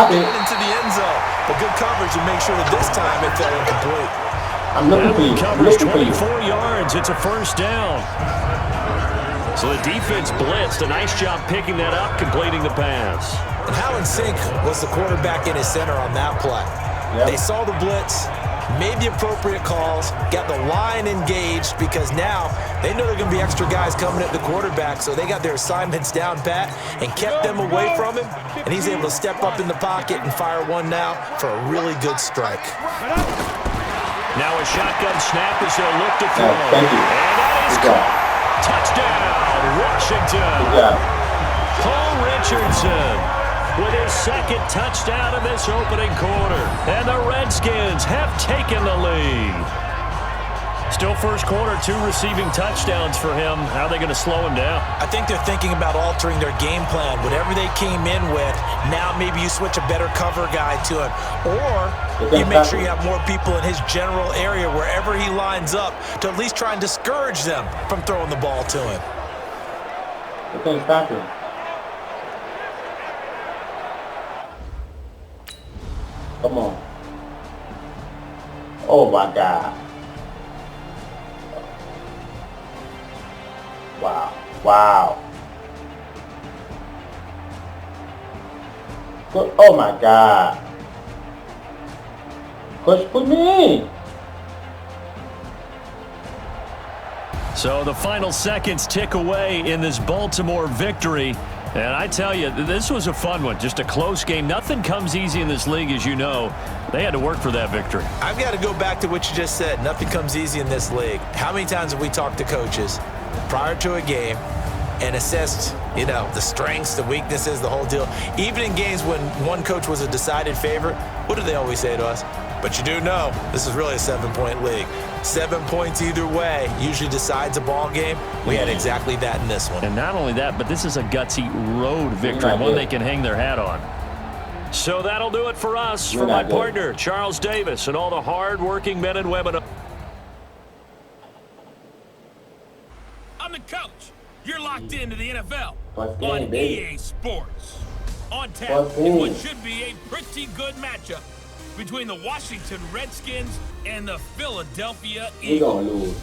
Into the end zone. But good coverage to make sure that this time it fell incomplete. I'm looking for you. Covers 24 yards. It's a first down. So the defense blitzed. A nice job picking that up, completing the pass. And how in sync was the quarterback in his center on that play? They saw the blitz, made the appropriate calls, got the line engaged because now they know there are going to be extra guys coming at the quarterback, so they got their assignments down pat and kept them away from him, and he's able to step up in the pocket and fire one now for a really good strike. Now a shotgun snap as they'll look to throw. Thank you. And that is touchdown, Washington. Paul Richardson with his 2nd touchdown in this opening quarter. And the Redskins have taken the lead. Still first quarter, 2 receiving touchdowns for him. How are they going to slow him down? I think they're thinking about altering their game plan. Whatever they came in with, now maybe you switch a better cover guy to him. Or you make sure you have more people in his general area wherever he lines up to at least try and discourage them from throwing the ball to him. They can't stop him. Come on. Oh my God. Wow. Wow. Oh my God. Coach, put me in. So the final seconds tick away in this Baltimore victory. And I tell you, this was a fun one. Just a close game. Nothing comes easy in this league, as you know. They had to work for that victory. I've got to go back to what you just said. Nothing comes easy in this league. How many times have we talked to coaches prior to a game and assessed, you know, the strengths, the weaknesses, the whole deal? Even in games when one coach was a decided favorite, what do they always say to us? But you do know this is really a 7-point league. 7 points either way usually decides a ball game. We had exactly that in this one. And not only that, but this is a gutsy road victory, one they can hang their hat on. So that'll do it for us. For my partner, Charles Davis, and all the hard-working men and women. I'm the coach. You're locked into the NFL Game, on baby. EA Sports. On tap is what should be a pretty good matchup between the Washington Redskins and the Philadelphia We're Eagles. gonna lose.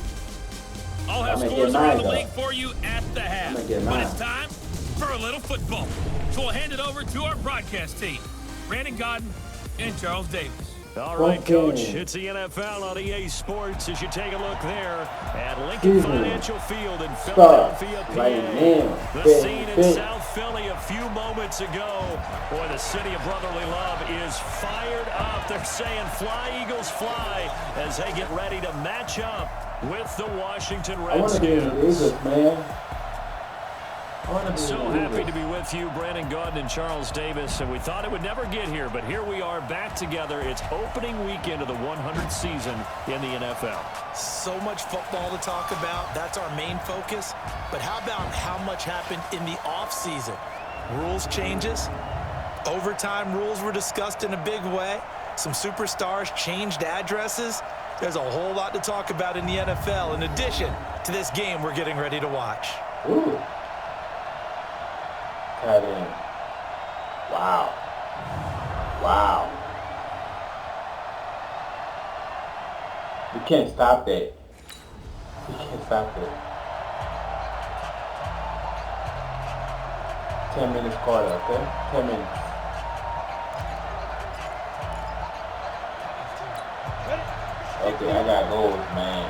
I'll have scores around the league for you at the half. But it's time for a little football. So we'll hand it over to our broadcast team, Brandon Godden and Charles Davis. All right, Coach, it's the NFL on EA Sports as you take a look there at Lincoln Financial Field in Philadelphia, PA. The scene in South Philly a few moments ago. Boy, the city of brotherly love is fired up. They're saying fly, Eagles, fly, as they get ready to match up with the Washington Redskins. So happy to be with you, Brandon Godden and Charles Davis, and we thought it would never get here, but here we are back together. It's opening weekend of the 100th season in the NFL. So much football to talk about. That's our main focus. But how about how much happened in the offseason? Rules changes. Overtime rules were discussed in a big way. Some superstars changed addresses. There's a whole lot to talk about in the NFL in addition to this game we're getting ready to watch. Ooh. Cut in. Wow. Wow. You can't stop that. You can't stop that. 10 minutes quarter, okay? 10 minutes. Okay, I got goals, man.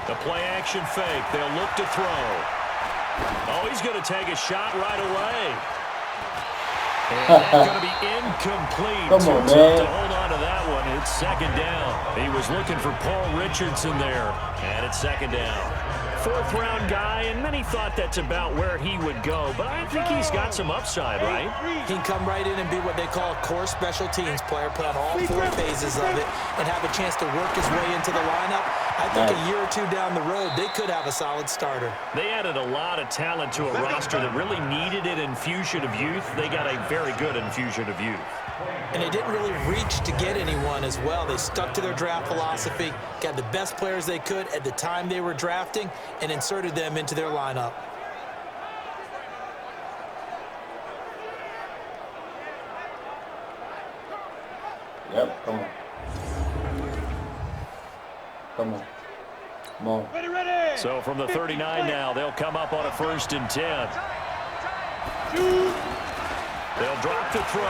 The play action fake. They'll look to throw. Oh, he's going to take a shot right away. And that's going to be incomplete. Come on, man. To hold on to that one. It's second down. He was looking for Paul Richardson there. And it's second down. Fourth-round guy, and many thought that's about where he would go. But I think he's got some upside, right? He can come right in and be what they call a core special teams player, play on all 4 phases of it, and have a chance to work his way into the lineup. I think a year or two down the road, they could have a solid starter. They added a lot of talent to a roster that really needed an infusion of youth. They got a very good infusion of youth. And they didn't really reach to get anyone as well. They stuck to their draft philosophy, got the best players they could at the time they were drafting, and inserted them into their lineup. Yep, come on. Come on. Come on. Ready. So from the 39 now, they'll come up on a 1st and 10. They'll drop the throw.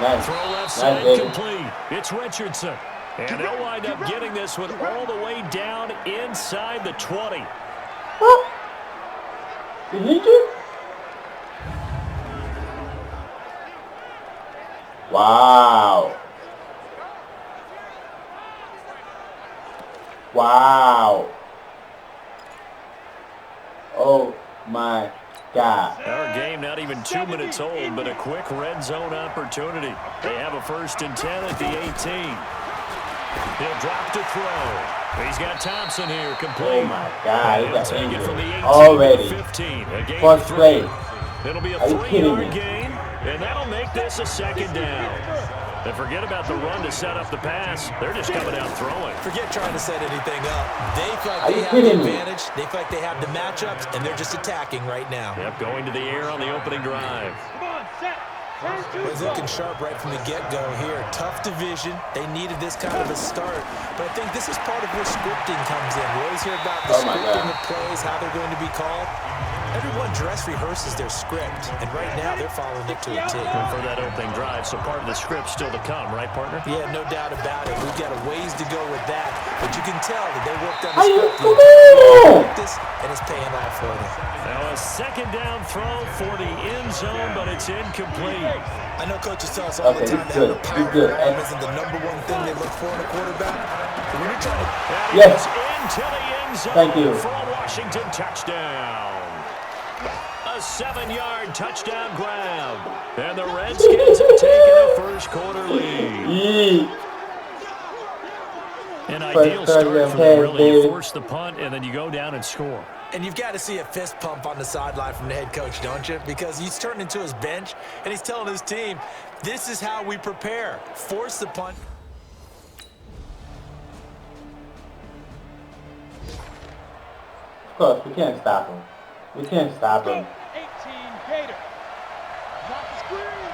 Nice. Throw left side complete. It's Richardson. And they'll wind up getting this one all the way down inside the 20. Did he just? Wow. Wow. Oh my God. Our game not even 2 minutes old, but a quick red zone opportunity. They have a 1st and 10 at the 18. He'll drop to throw. He's got Thompson here, complete. Oh my God, he got take it from the 18 already. to 15. A gain First of 3. play. It'll be a Are you kidding 3-yard me? gain, and that'll make this a 2nd down. And forget about the run to set up the pass. They're just coming out throwing. Forget trying to set anything up. They feel like Are they you have the kidding me? advantage. They feel like they have the matchups, and they're just attacking right now. Yep, going to the air on the opening drive. Come on, set. He's looking sharp right from the get-go here. Tough division. They needed this kind of a start. But I think this is part of where scripting comes in. We always hear about the scripting of plays, how they're going to be called. Everyone dress rehearses their script, and right now they're following it to a T. For that opening drive, so part of the script still to come, right, partner? Yeah, no doubt about it. We've got a ways to go with that, but you can tell that they worked on the Come script on! practice, and it's paying off for them. Now a 2nd down throw for the end zone, but it's incomplete. I know coaches tell us all the time that the power ball isn't the #1 thing they look for in a quarterback. But when you're trying to... Yes. Into the end zone. Thank you. For a Washington touchdown. A 7-yard touchdown grab. And the Redskins have taken a 1st quarter lead. An ideal start for them, really. You force the punt, and then you go down and score. And you've got to see a fist pump on the sideline from the head coach, don't you? Because he's turned into his bench, and he's telling his team, this is how we prepare. Force the punt. Of course, we can't stop him. We can't stop him. 18 Gator. Not screen.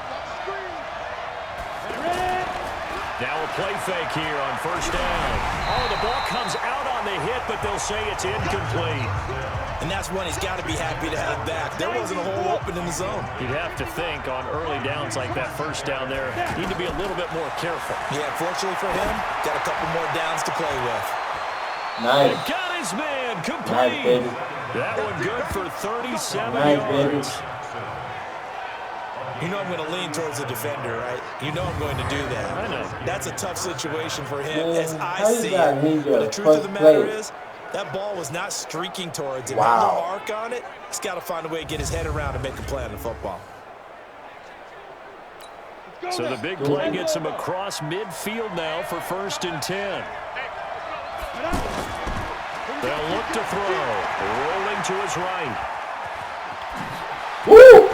Now a play fake here on 1st down. Oh, the ball comes out on the hit, but they'll say it's incomplete. And that's one he's got to be happy to have back. There wasn't a hole open in the zone. You'd have to think on early downs like that 1st down there, need to be a little bit more careful. Yeah, fortunately for him, got a couple more downs to play with. Nice. Got his man, complete. Nice, baby. That one good for 37 Nice, yards. baby. You know I'm going to lean towards the defender, right? You know I'm going to do that. I know. That's a tough situation for him, Man, as I how you see got it. ninja But the truth of the first matter play? is, that ball was not streaking towards him. Wow. No arc on it. He's got to find a way to get his head around and make a play on the football. So the big play gets him across midfield now for 1st and 10. They'll look to throw. Rolling to his right. Woo!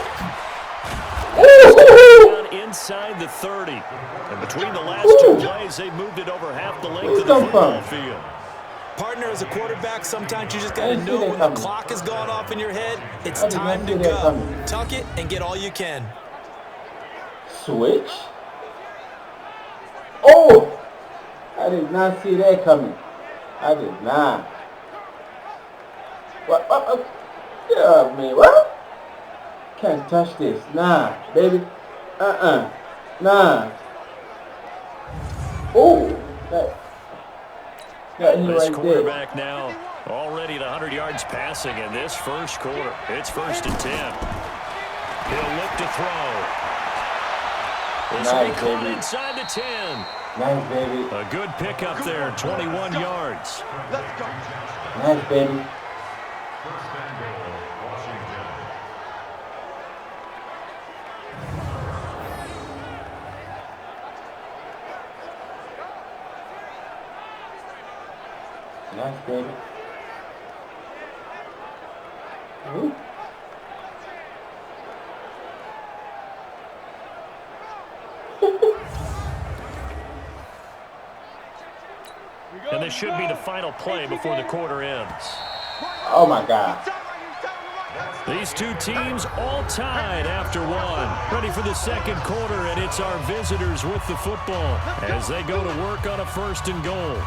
Down inside the 30. And between the last 2 plays, they moved it over half the length of the football field. Partner, as a quarterback, sometimes you just got to know when the clock has gone off in your head, it's time to go. Tuck it and get all you can. Switch. Oh! I did not see that coming. I did not. What? Get off me. What? Can't touch this. Nah, baby. Nah. Oh! That hit This right quarterback now already at 100 yards passing in this 1st quarter. It's 1st and 10. He'll look to throw. This will be caught inside the 10. Nice, baby. A good pickup there, 21 yards. Let's go. Nice, baby. Nice, baby. Ooh. And this should be the final play before the quarter ends. Oh, my God. These 2 teams all tied after 1. Ready for the 2nd quarter, and it's our visitors with the football as they go to work on a 1st and goal.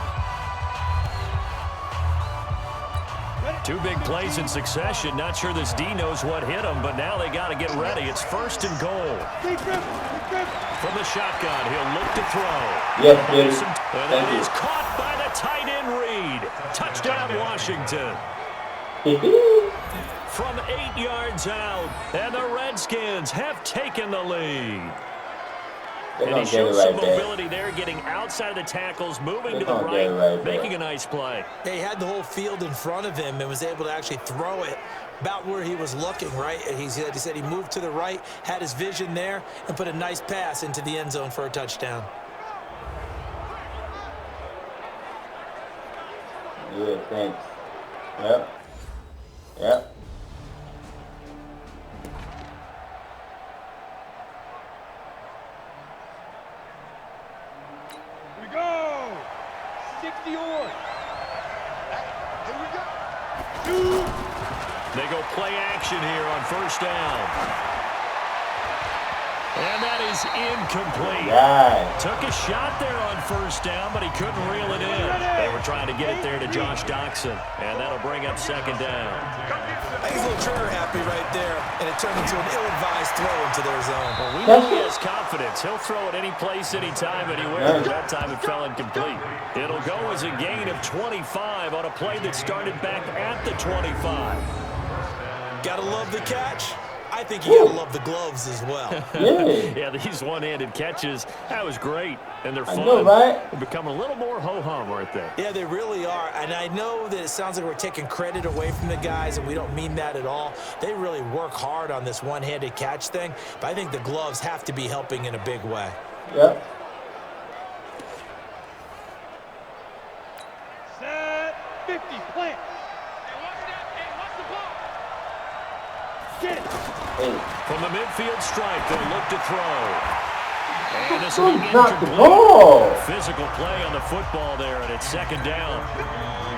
2 big plays in succession. Not sure this D knows what hit him, but now they got to get ready. It's 1st and goal. From the shotgun, he'll look to throw. Yes, baby. And that is caught by the tight end Reed. Touchdown, Washington. From 8 yards out, and the Redskins have taken the lead. And he shows some mobility there, getting outside of the tackles, moving to the right, making a nice play. He had the whole field in front of him and was able to actually throw it about where he was looking, right? And he said he moved to the right, had his vision there, and put a nice pass into the end zone for a touchdown. Yeah, thanks. Yep. Yep. Here we go. 60 on. Here we go. They go play action here on first down. And that is incomplete. Yeah. Took a shot there on first down, but he couldn't reel it in. They were trying to get it there to Josh Doxson, and that'll bring up second down. He's a little trigger happy right there, and it turned into an ill-advised throw into their zone. Well, we know he has confidence. He'll throw it any place, anytime, anywhere. But that time it fell incomplete. It'll go as a gain of 25 on a play that started back at the 25. Gotta love the catch. I think you gotta love the gloves as well. Yeah, these one-handed catches, that was great. And they're fun. I know, right? They're becoming a little more ho-hum, aren't they? Yeah, they really are. And I know that it sounds like we're taking credit away from the guys, and we don't mean that at all. They really work hard on this one-handed catch thing, but I think the gloves have to be helping in a big way. Yep. Set 50, plant. Get it. Hey. From the midfield stripe, they'll look to throw. And this Who will be dropped the incomplete. ball? Physical play on the football there, and it's second down.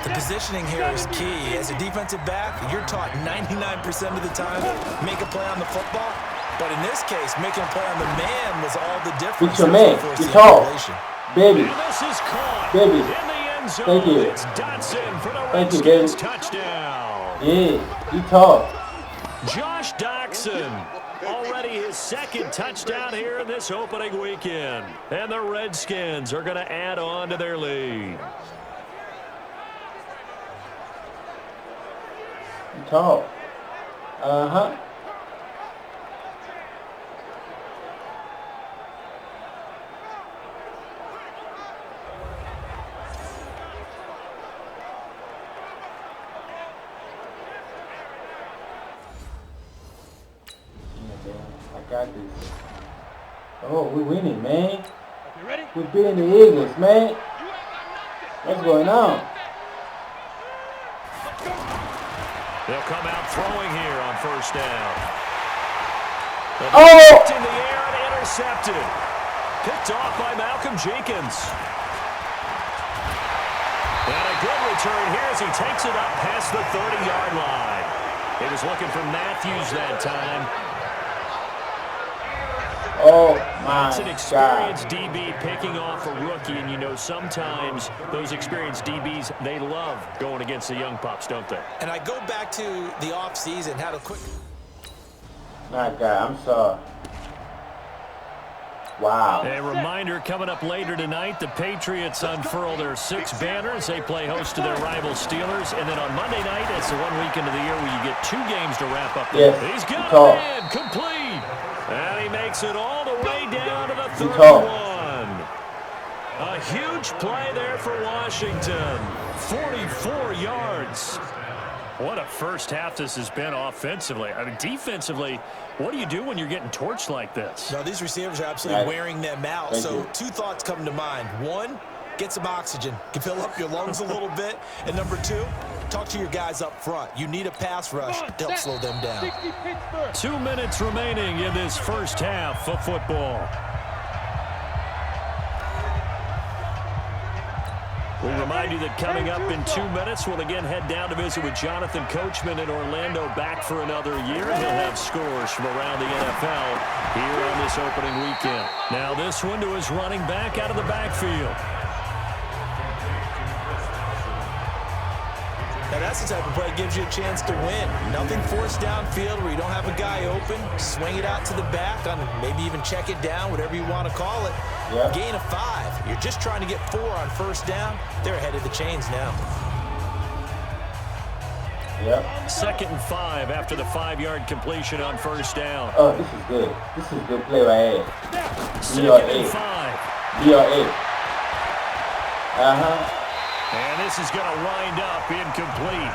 The positioning here is key. As a defensive back, you're taught 99% of the time, make a play on the football. But in this case, making a play on the man was all the difference. It's your man. It's tall. Baby. And this is caught Baby. in the end zone. Thank you. It's Dotson for the Thank you, Redskins baby. touchdown. Yeah, you tall. Josh Doxson, already his second touchdown here in this opening weekend. And the Redskins are going to add on to their lead. You tall. Uh-huh. I got this. Oh, we're winning, man. You ready? We're beating the Eagles, man. What's going on? They'll come out throwing here on first down. Oh! In the air and intercepted. Picked off by Malcolm Jenkins. And a good return here as he takes it up past the 30-yard line. He was looking for Matthews that time. Oh, my It's an experienced DB picking off a rookie, and you know sometimes those experienced DBs, they love going against the young pups, don't they? And I go back to the offseason, had a quick... My God, I'm sorry. Wow. A reminder coming up later tonight, the Patriots unfurl their 6 banners. They play host to their rival Steelers. And then on Monday night, it's the one weekend of the year where you get 2 games to wrap up. Yes. He's got Tall. it in, complete. And he makes it all the way down to the 31. A huge play there for Washington. 44 yards. What a first half this has been offensively. I mean, defensively, what do you do when you're getting torched like this? No, these receivers are absolutely wearing them out. So 2 thoughts come to mind. 1, get some oxygen. You can fill up your lungs a little bit. And number 2, talk to your guys up front. You need a pass rush to help slow them down. 60 Pittsburgh. 2 minutes remaining in this first half of football. We remind you that coming up in 2 minutes, we'll again head down to visit with Jonathan Coachman in Orlando, back for another year. He'll have scores from around the NFL here on this opening weekend. Now this one to his running back out of the backfield. Now that's the type of play that gives you a chance to win. Nothing forced downfield where you don't have a guy open. Swing it out to the back, on maybe even check it down, whatever you want to call it. Yep. Gain of 5. You're just trying to get 4 on first down. They're ahead of the chains now. Yep. 2nd and 5 after the 5-yard completion on first down. Oh, this is good. This is a good play right here. 2nd and 5. DRA. And this is going to wind up incomplete.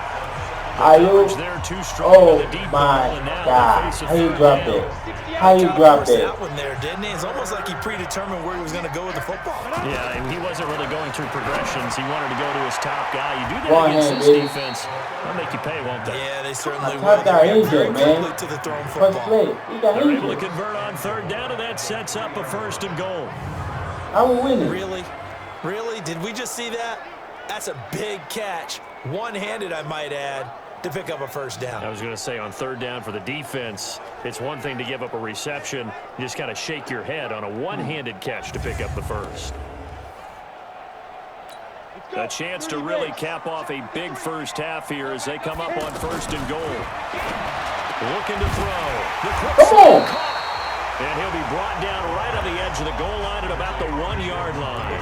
Are you? They're too strong Oh with the deep my ball, and now God! they face a How you third dropped down. it? How you dropped it? That one there, didn't he? It's almost like he predetermined where he was going to go with the football. Yeah, and he wasn't really going through progressions. He wanted to go to his top guy. You do that One against hand, this baby. defense, they'll make you pay, won't they? Yeah, they certainly My top will. guy They react injured, very man. quickly to the thrown First football. play, he got They're able to injured. convert on third down, and that sets up a 1st and goal. I will win it. Really? Really? Did we just see that? That's a big catch. One-handed, I might add, to pick up a 1st down. I was going to say, on third down for the defense, it's one thing to give up a reception. You just got to shake your head on a one-handed catch to pick up the 1st. A chance to really cap off a big first half here as they come up on 1st and goal. Looking to throw. The quick Come on. and he'll be brought down right on the edge of the goal line at about the 1-yard line.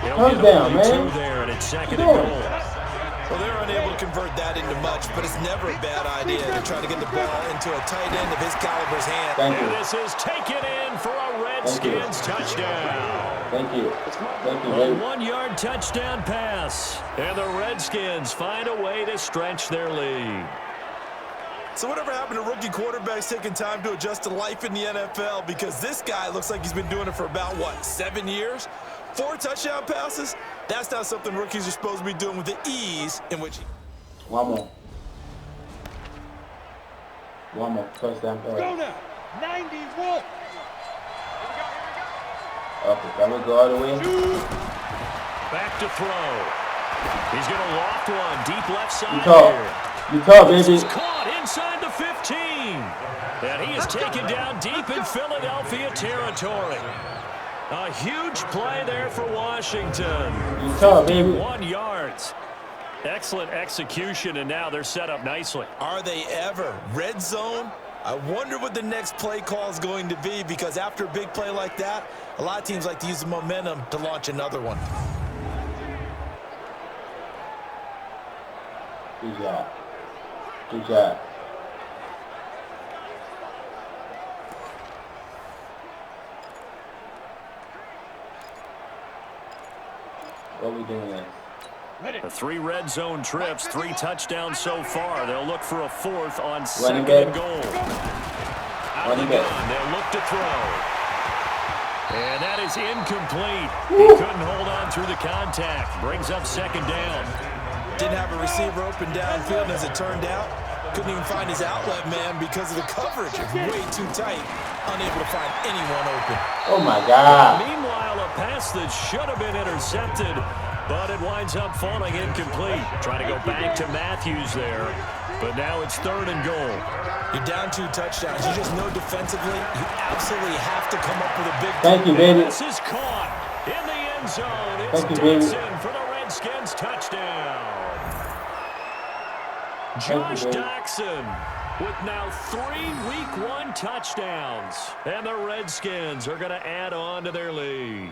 He'll get Touchdown, only man. 2 there, and it's 2nd and goal. Well, they're unable to convert that into much, but it's never a bad idea to try to get the ball into a tight end of his caliber's hand. Thank And you. this is taken in for a Redskins touchdown. Thank you. Thank you, A baby. 1-yard touchdown pass. And the Redskins find a way to stretch their lead. So whatever happened to rookie quarterbacks taking time to adjust to life in the NFL? Because this guy looks like he's been doing it for about, what, 7 years? 4 touchdown passes? That's not something rookies are supposed to be doing with the ease in which... One more. One more. Touchdown pass. Go now. 90s Wolf. Okay, can we go all the way? Back to throw. He's going to loft one deep left side You talk. here. You talk, This baby. is caught inside the 15. And he is taken down deep in Philadelphia territory. A huge play there for Washington. You talk, baby. 1 yards. Excellent execution, and now they're set up nicely. Are they ever? Red zone? I wonder what the next play call is going to be, because after a big play like that, a lot of teams like to use the momentum to launch another one. Good job. Good job. What we doing next? The 3 red zone trips, 3 touchdowns so far. They'll look for a 4th on 2nd Running and back. goal. Out of the Running back. gun, they'll look to throw. And that is incomplete. Woo. He couldn't hold on through the contact. Brings up 2nd down. Didn't have a receiver open downfield, and as it turned out, couldn't even find his outlet man because of the coverage. It's way too tight, unable to find anyone open. Oh my God. Meanwhile, a pass that should have been intercepted, but it winds up falling incomplete. Trying to go back to Matthews there, but now it's 3rd and goal. You're down 2 touchdowns. You just know defensively, you absolutely have to come up with a big... Thank you, baby. This is caught in the end zone. It's Thank you, baby. Dixon for the Redskins touchdown. Josh baby. Doxson with now 3 Week 1 touchdowns. And the Redskins are going to add on to their lead.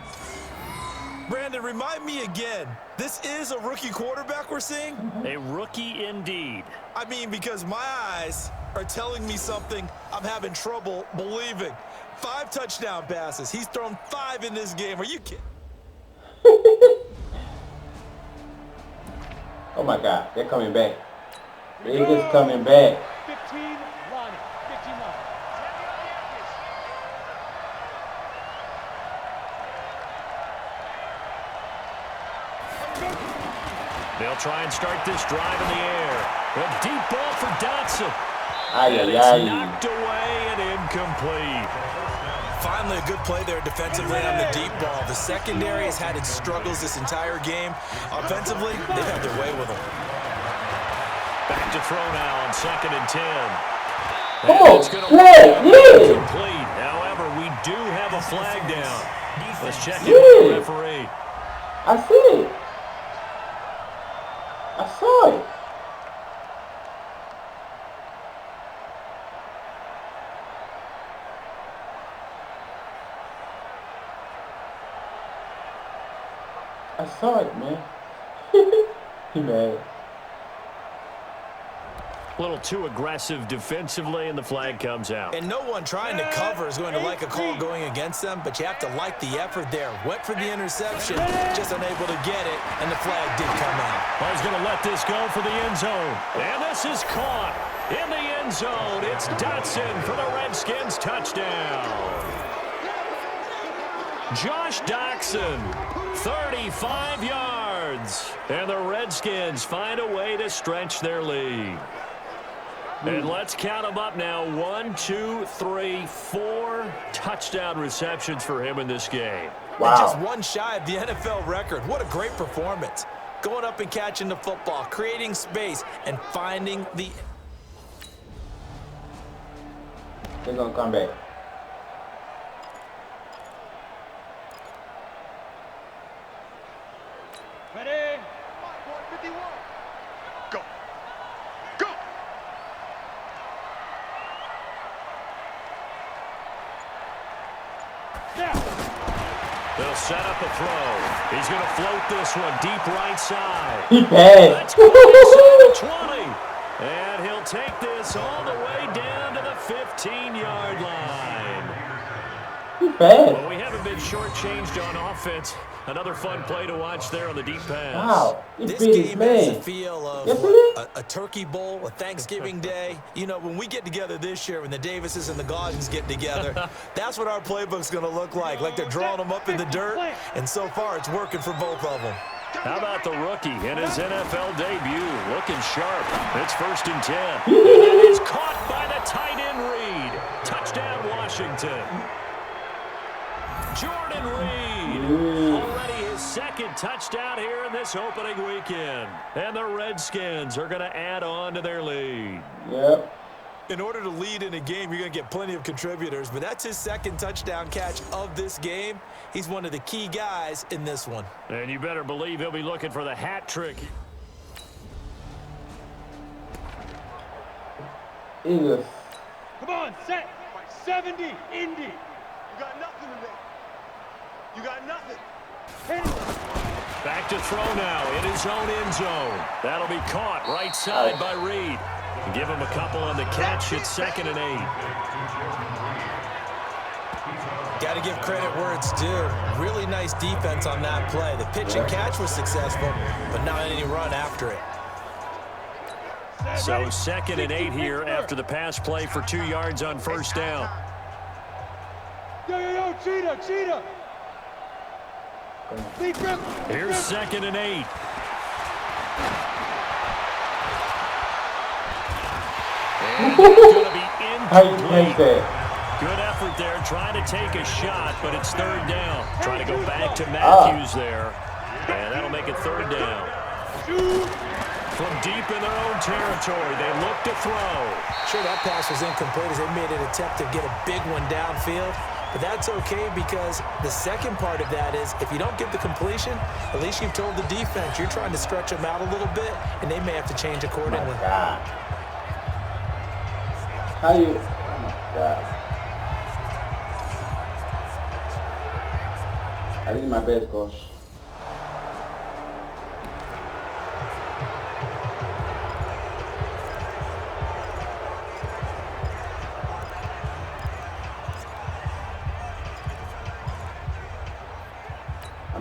Brandon, remind me again, this is a rookie quarterback we're seeing? A rookie indeed. I mean, because my eyes are telling me something I'm having trouble believing. 5 touchdown passes. He's thrown 5 in this game. Are you kidding? Oh my God. They're coming back. Vegas coming back. 15 line. 15 line. They'll try and start this drive in the air. A deep ball for Dotson. Ay, And ay, it's ay. knocked away and incomplete. Finally, a good play there defensively on the deep ball. The secondary has had its struggles this entire game. Offensively, they've had their way with them. Back to throw now on 2nd and 10. Come And on, it's gonna flag, be yeah. incomplete. However, we do have a flag down. Let's check in Yeah. with the referee. I see it. I saw it. I saw it, man. He mad. A little too aggressive defensively, and the flag comes out. And no one trying to cover is going to like a call going against them, but you have to like the effort there. Went for the interception, just unable to get it, and the flag did come out. Well, he's going to let this go for the end zone. And this is caught in the end zone. It's Dotson for the Redskins touchdown. Josh Doctson, 35 yards. And the Redskins find a way to stretch their lead. And let's count them up now. 1, 2, 3, 4 touchdown receptions for him in this game. Wow. And just one shy of the NFL record. What a great performance. Going up and catching the football, creating space, and finding the... They're going to come back. Ready? 51. Go. Go. Now. They'll set up a throw. He's going to float this one deep right side. He passed. That's going to 20. And he'll take this all the way down to the 15-yard line. He passed. Well, we haven't been shortchanged on offense. Another fun play to watch there on the deep pass. Wow. This game has the feel of a turkey bowl, a Thanksgiving day. You know, when we get together this year, when the Davises and the Gaudens get together, that's what our playbook's going to look like they're drawing them up in the dirt, and so far it's working for both of them. How about the rookie in his NFL debut? Looking sharp. It's 1st and 10. And it is caught by the tight end Reed. Touchdown, Washington. Jordan Reed, already his 2nd touchdown here in this opening weekend. And the Redskins are going to add on to their lead. Yep. In order to lead in a game, you're going to get plenty of contributors, but that's his 2nd touchdown catch of this game. He's one of the key guys in this one. And you better believe he'll be looking for the hat trick. Eagles. Come on, set. 70, Indy. You got nothing today. You got nothing. Hit it. Back to throw now in his own end zone. That'll be caught right side by Reed. Give him a couple on the catch. It's 2nd and 8. Got to give credit where it's due. Really nice defense on that play. The pitch and catch was successful, but not any run after it. So 2nd and 8 here after the pass play for 2 yards on 1st down. Yo, cheetah, cheetah. Here's 2nd and 8. And it's going to be incomplete. Good effort there, trying to take a shot, but it's 3rd down. Trying to go back to Matthews there. And that'll make it 3rd down. From deep in their own territory, they look to throw. Sure, that pass was incomplete as they made an attempt to get a big one downfield. But that's okay because the second part of that is if you don't get the completion, at least you've told the defense you're trying to stretch them out a little bit, and they may have to change accordingly. Oh my God. How you? Oh my God. I did my best, coach.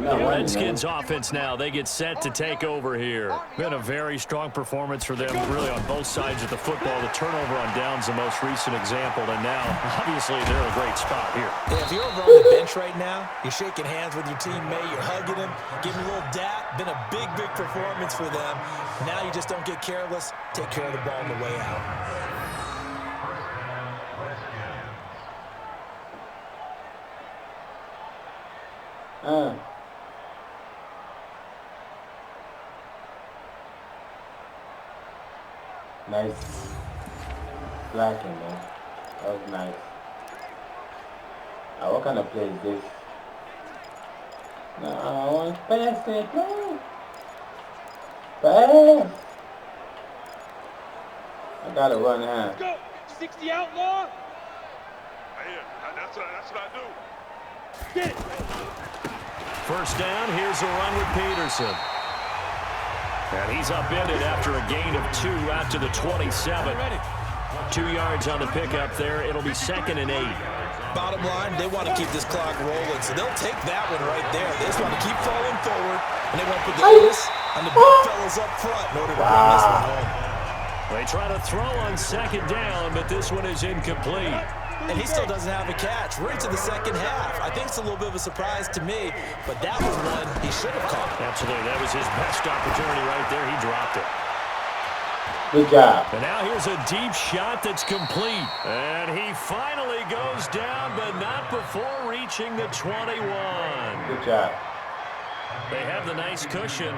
The Redskins offense now, they get set to take over here. Been a very strong performance for them, really on both sides of the football. The turnover on downs the most recent example, and now, obviously, they're in a great spot here. Yeah, if you're over on the bench right now, you're shaking hands with your teammate, you're hugging him, giving a little dap. Been a big, big performance for them. Now you just don't get careless. Take care of the ball on the way out. Nice blocking, man. That was nice. What kind of play is this? No, I want to pass it. No. Pass. I gotta run out. Go. 60 outlaw. Yeah, that's what I do. Get it. 1st down, here's a run with Peterson. And he's upended after a gain of 2 out to the 27. 2 yards on the pickup there. It'll be 2nd and 8. Bottom line, they want to keep this clock rolling, so they'll take that one right there. They just want to keep falling forward, and they want to put the onus on the big fellas up front in order to bring this one home. They try to throw on 2nd down, but this one is incomplete. And he still doesn't have a catch. We're into the second half. I think it's a little bit of a surprise to me, but that was one he should have caught. Absolutely. That was his best opportunity right there. He dropped it. Good job. And now here's a deep shot that's complete. And he finally goes down, but not before reaching the 21. Good job. They have the nice cushion.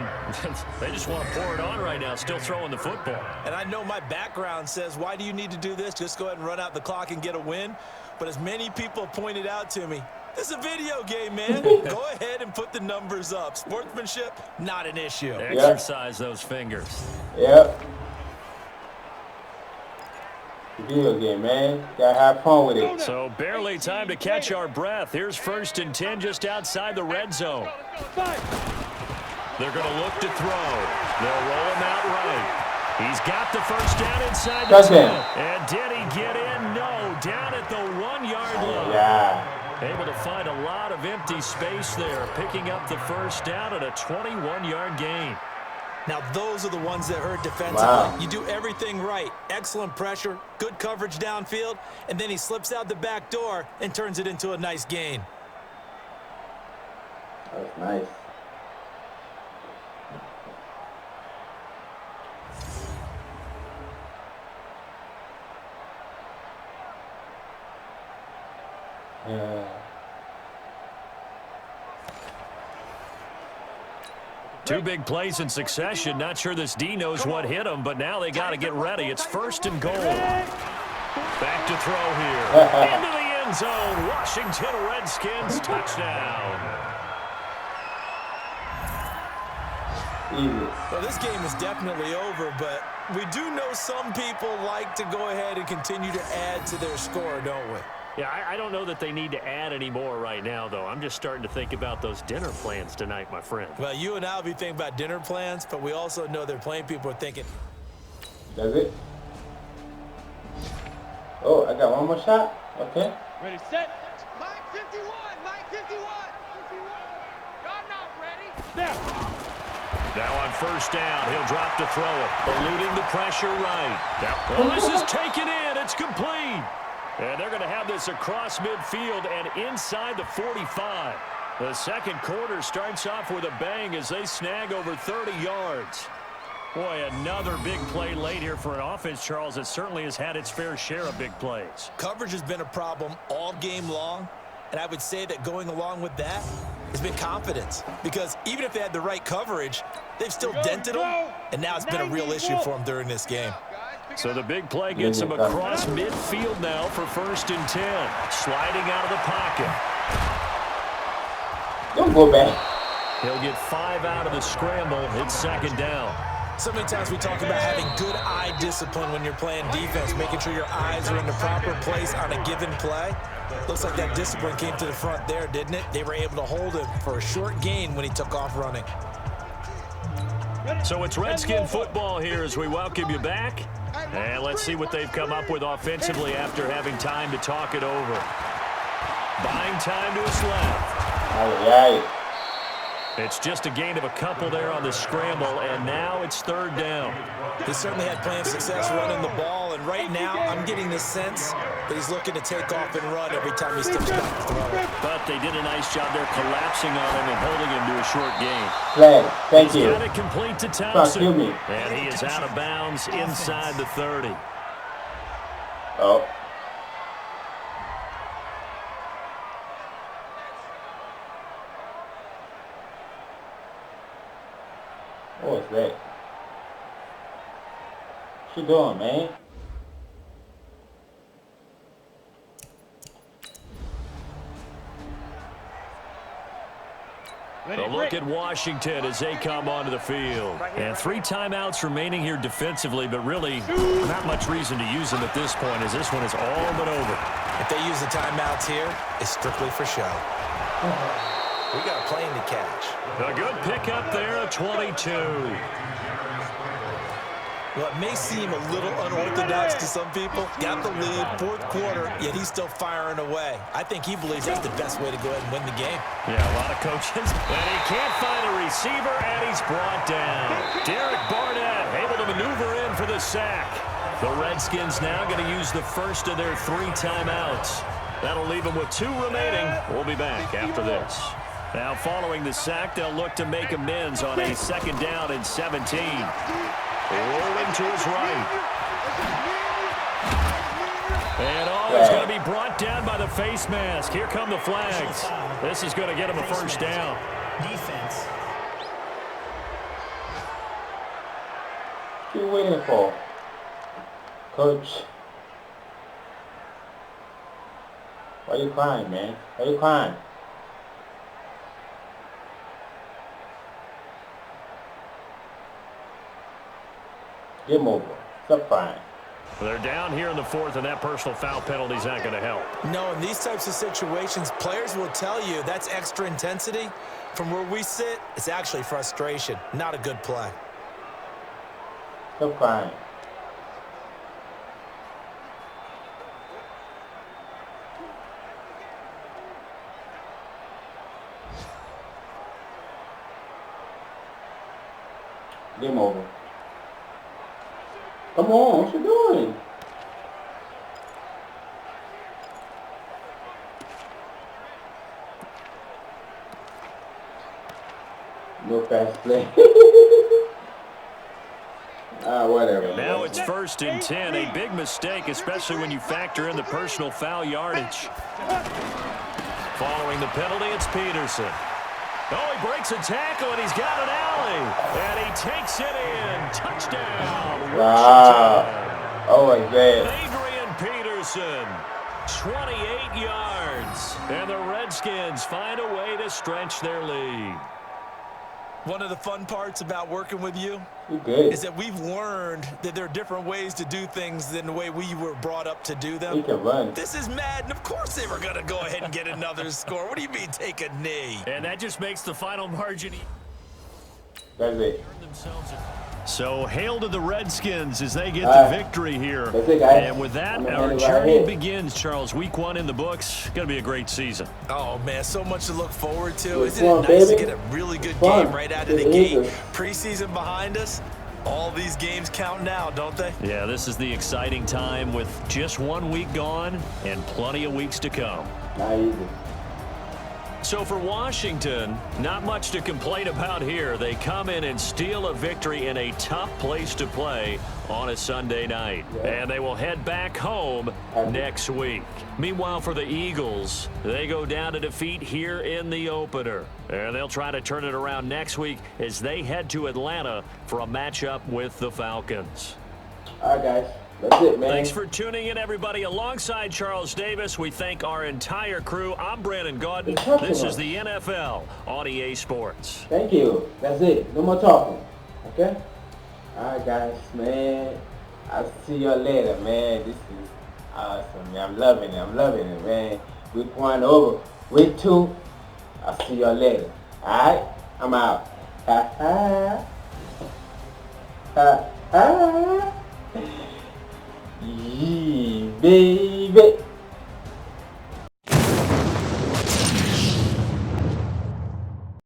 They just want to pour it on right now, still throwing the football. And I know my background says, why do you need to do this? Just go ahead and run out the clock and get a win. But as many people pointed out to me, this is a video game, man. Go ahead and put the numbers up. Sportsmanship, not an issue. Exercise those fingers. Yep. Video game, man. Gotta have fun with it. So barely time to catch our breath. Here's 1st and 10 just outside the red zone. They're going to look to throw. They'll roll him out right. He's got the 1st down inside the 10. And did he get in? No. Down at the 1-yard line. Yeah. Able to find a lot of empty space there, picking up the 1st down at a 21-yard gain. Now, those are the ones that hurt defensively. Wow. You do everything right. Excellent pressure, good coverage downfield, and then he slips out the back door and turns it into a nice gain. That's nice. Yeah. 2 big plays in succession. Not sure this D knows what hit him, but now they got to get ready. It's 1st and goal. Back to throw here. Into the end zone. Washington Redskins touchdown. Well, this game is definitely over, but we do know some people like to go ahead and continue to add to their score, don't we? Yeah, I don't know that they need to add any more right now, though. I'm just starting to think about those dinner plans tonight, my friend. Well, you and I will be thinking about dinner plans, but we also know they're playing people are thinking. Does it? Oh, I got one more shot? Okay. Ready, set. Mike 51, Mike 51. Y'all not ready. Snap. Now on 1st down, he'll drop to throw it. Eluding the pressure right. Well, this is taken in. It's complete. And they're going to have this across midfield and inside the 45. The second quarter starts off with a bang as they snag over 30 yards. Boy, another big play late here for an offense, Charles, that certainly has had its fair share of big plays. Coverage has been a problem all game long, and I would say that going along with that has been confidence. Because even if they had the right coverage, they've still dented them, and now it's been a real issue for them during this game. So the big play gets him across midfield now for 1st and 10. Sliding out of the pocket. Don't go back. He'll get 5 out of the scramble. It's 2nd down. So many times we talk about having good eye discipline when you're playing defense, making sure your eyes are in the proper place on a given play. Looks like that discipline came to the front there, didn't it? They were able to hold him for a short gain when he took off running. So it's Redskin football here as we welcome you back. And let's see what they've come up with offensively after having time to talk it over. Buying time to his left. Aye. It's just a gain of a couple there on the scramble, and now it's 3rd down. He certainly had plenty of success running the ball, and right now I'm getting the sense that he's looking to take off and run every time he steps back to throw. But they did a nice job there collapsing on him and holding him to a short gain. Flag. Thank you. Got it complete to Thompson. And he is out of bounds inside the 30. Oh. What was that? What you doing, man? A look at Washington as they come onto the field. And 3 timeouts remaining here defensively, but really not much reason to use them at this point as this one is all but over. If they use the timeouts here, it's strictly for show. We got a plane to catch. A good pickup there, a 22. Well, it may seem a little unorthodox to some people. Got the lead, fourth quarter, yet he's still firing away. I think he believes that's the best way to go ahead and win the game. Yeah, a lot of coaches. And he can't find a receiver, and he's brought down. Derek Barnett able to maneuver in for the sack. The Redskins now going to use the first of their 3 timeouts. That'll leave them with 2 remaining. We'll be back after this. Now, following the sack, they'll look to make amends on a 2nd down and 17. Rolling to his right. And it's going to be brought down by the face mask. Here come the flags. This is going to get him a first down. Defense. What are you waiting for, Coach? Why are you crying, man? Why are you crying? Game over. Stop crying. They're down here in the 4th, and that personal foul penalty is not going to help. No, in these types of situations, players will tell you that's extra intensity. From where we sit, it's actually frustration. Not a good play. Stop crying. Game over. Come on, what you doing? No fast play. Whatever. Now it's 1st and 10. A big mistake, especially when you factor in the personal foul yardage. Following the penalty, it's Peterson. Oh, he breaks a tackle, and he's got an alley. And he takes it in. Touchdown. Wow. Oh, my God. Adrian Peterson, 28 yards. And the Redskins find a way to stretch their lead. One of the fun parts about working with you is that we've learned that there are different ways to do things than the way we were brought up to do them. He can run. This is Madden. Of course they were going to go ahead and get another score. What do you mean take a knee? And that just makes the final margin. That's it. So hail to the Redskins as they get the victory here. That's it, guys. And with that, our journey begins, Charles. Week 1 in the books. Going to be a great season. Oh, man, so much to look forward to. Isn't it nice to get a really good game right out of the gate? Preseason behind us. All these games count now, don't they? Yeah, this is the exciting time with just 1 week gone and plenty of weeks to come. Not easy. So for Washington, not much to complain about here. They come in and steal a victory in a tough place to play on a Sunday night. And they will head back home next week. Meanwhile, for the Eagles, they go down to defeat here in the opener. And they'll try to turn it around next week as they head to Atlanta for a matchup with the Falcons. All right, guys. That's it, man. Thanks for tuning in, everybody. Alongside Charles Davis, we thank our entire crew. I'm Brandon Gaudin. This is the NFL on EA Sports. Thank you. That's it. No more talking. Okay? All right, guys, man. I'll see y'all later, man. This is awesome, man. I'm loving it, man. Week 1 over. Week 2, I'll see y'all later. All right? I'm out. Ha ha. Ha ha. Yeah, baby.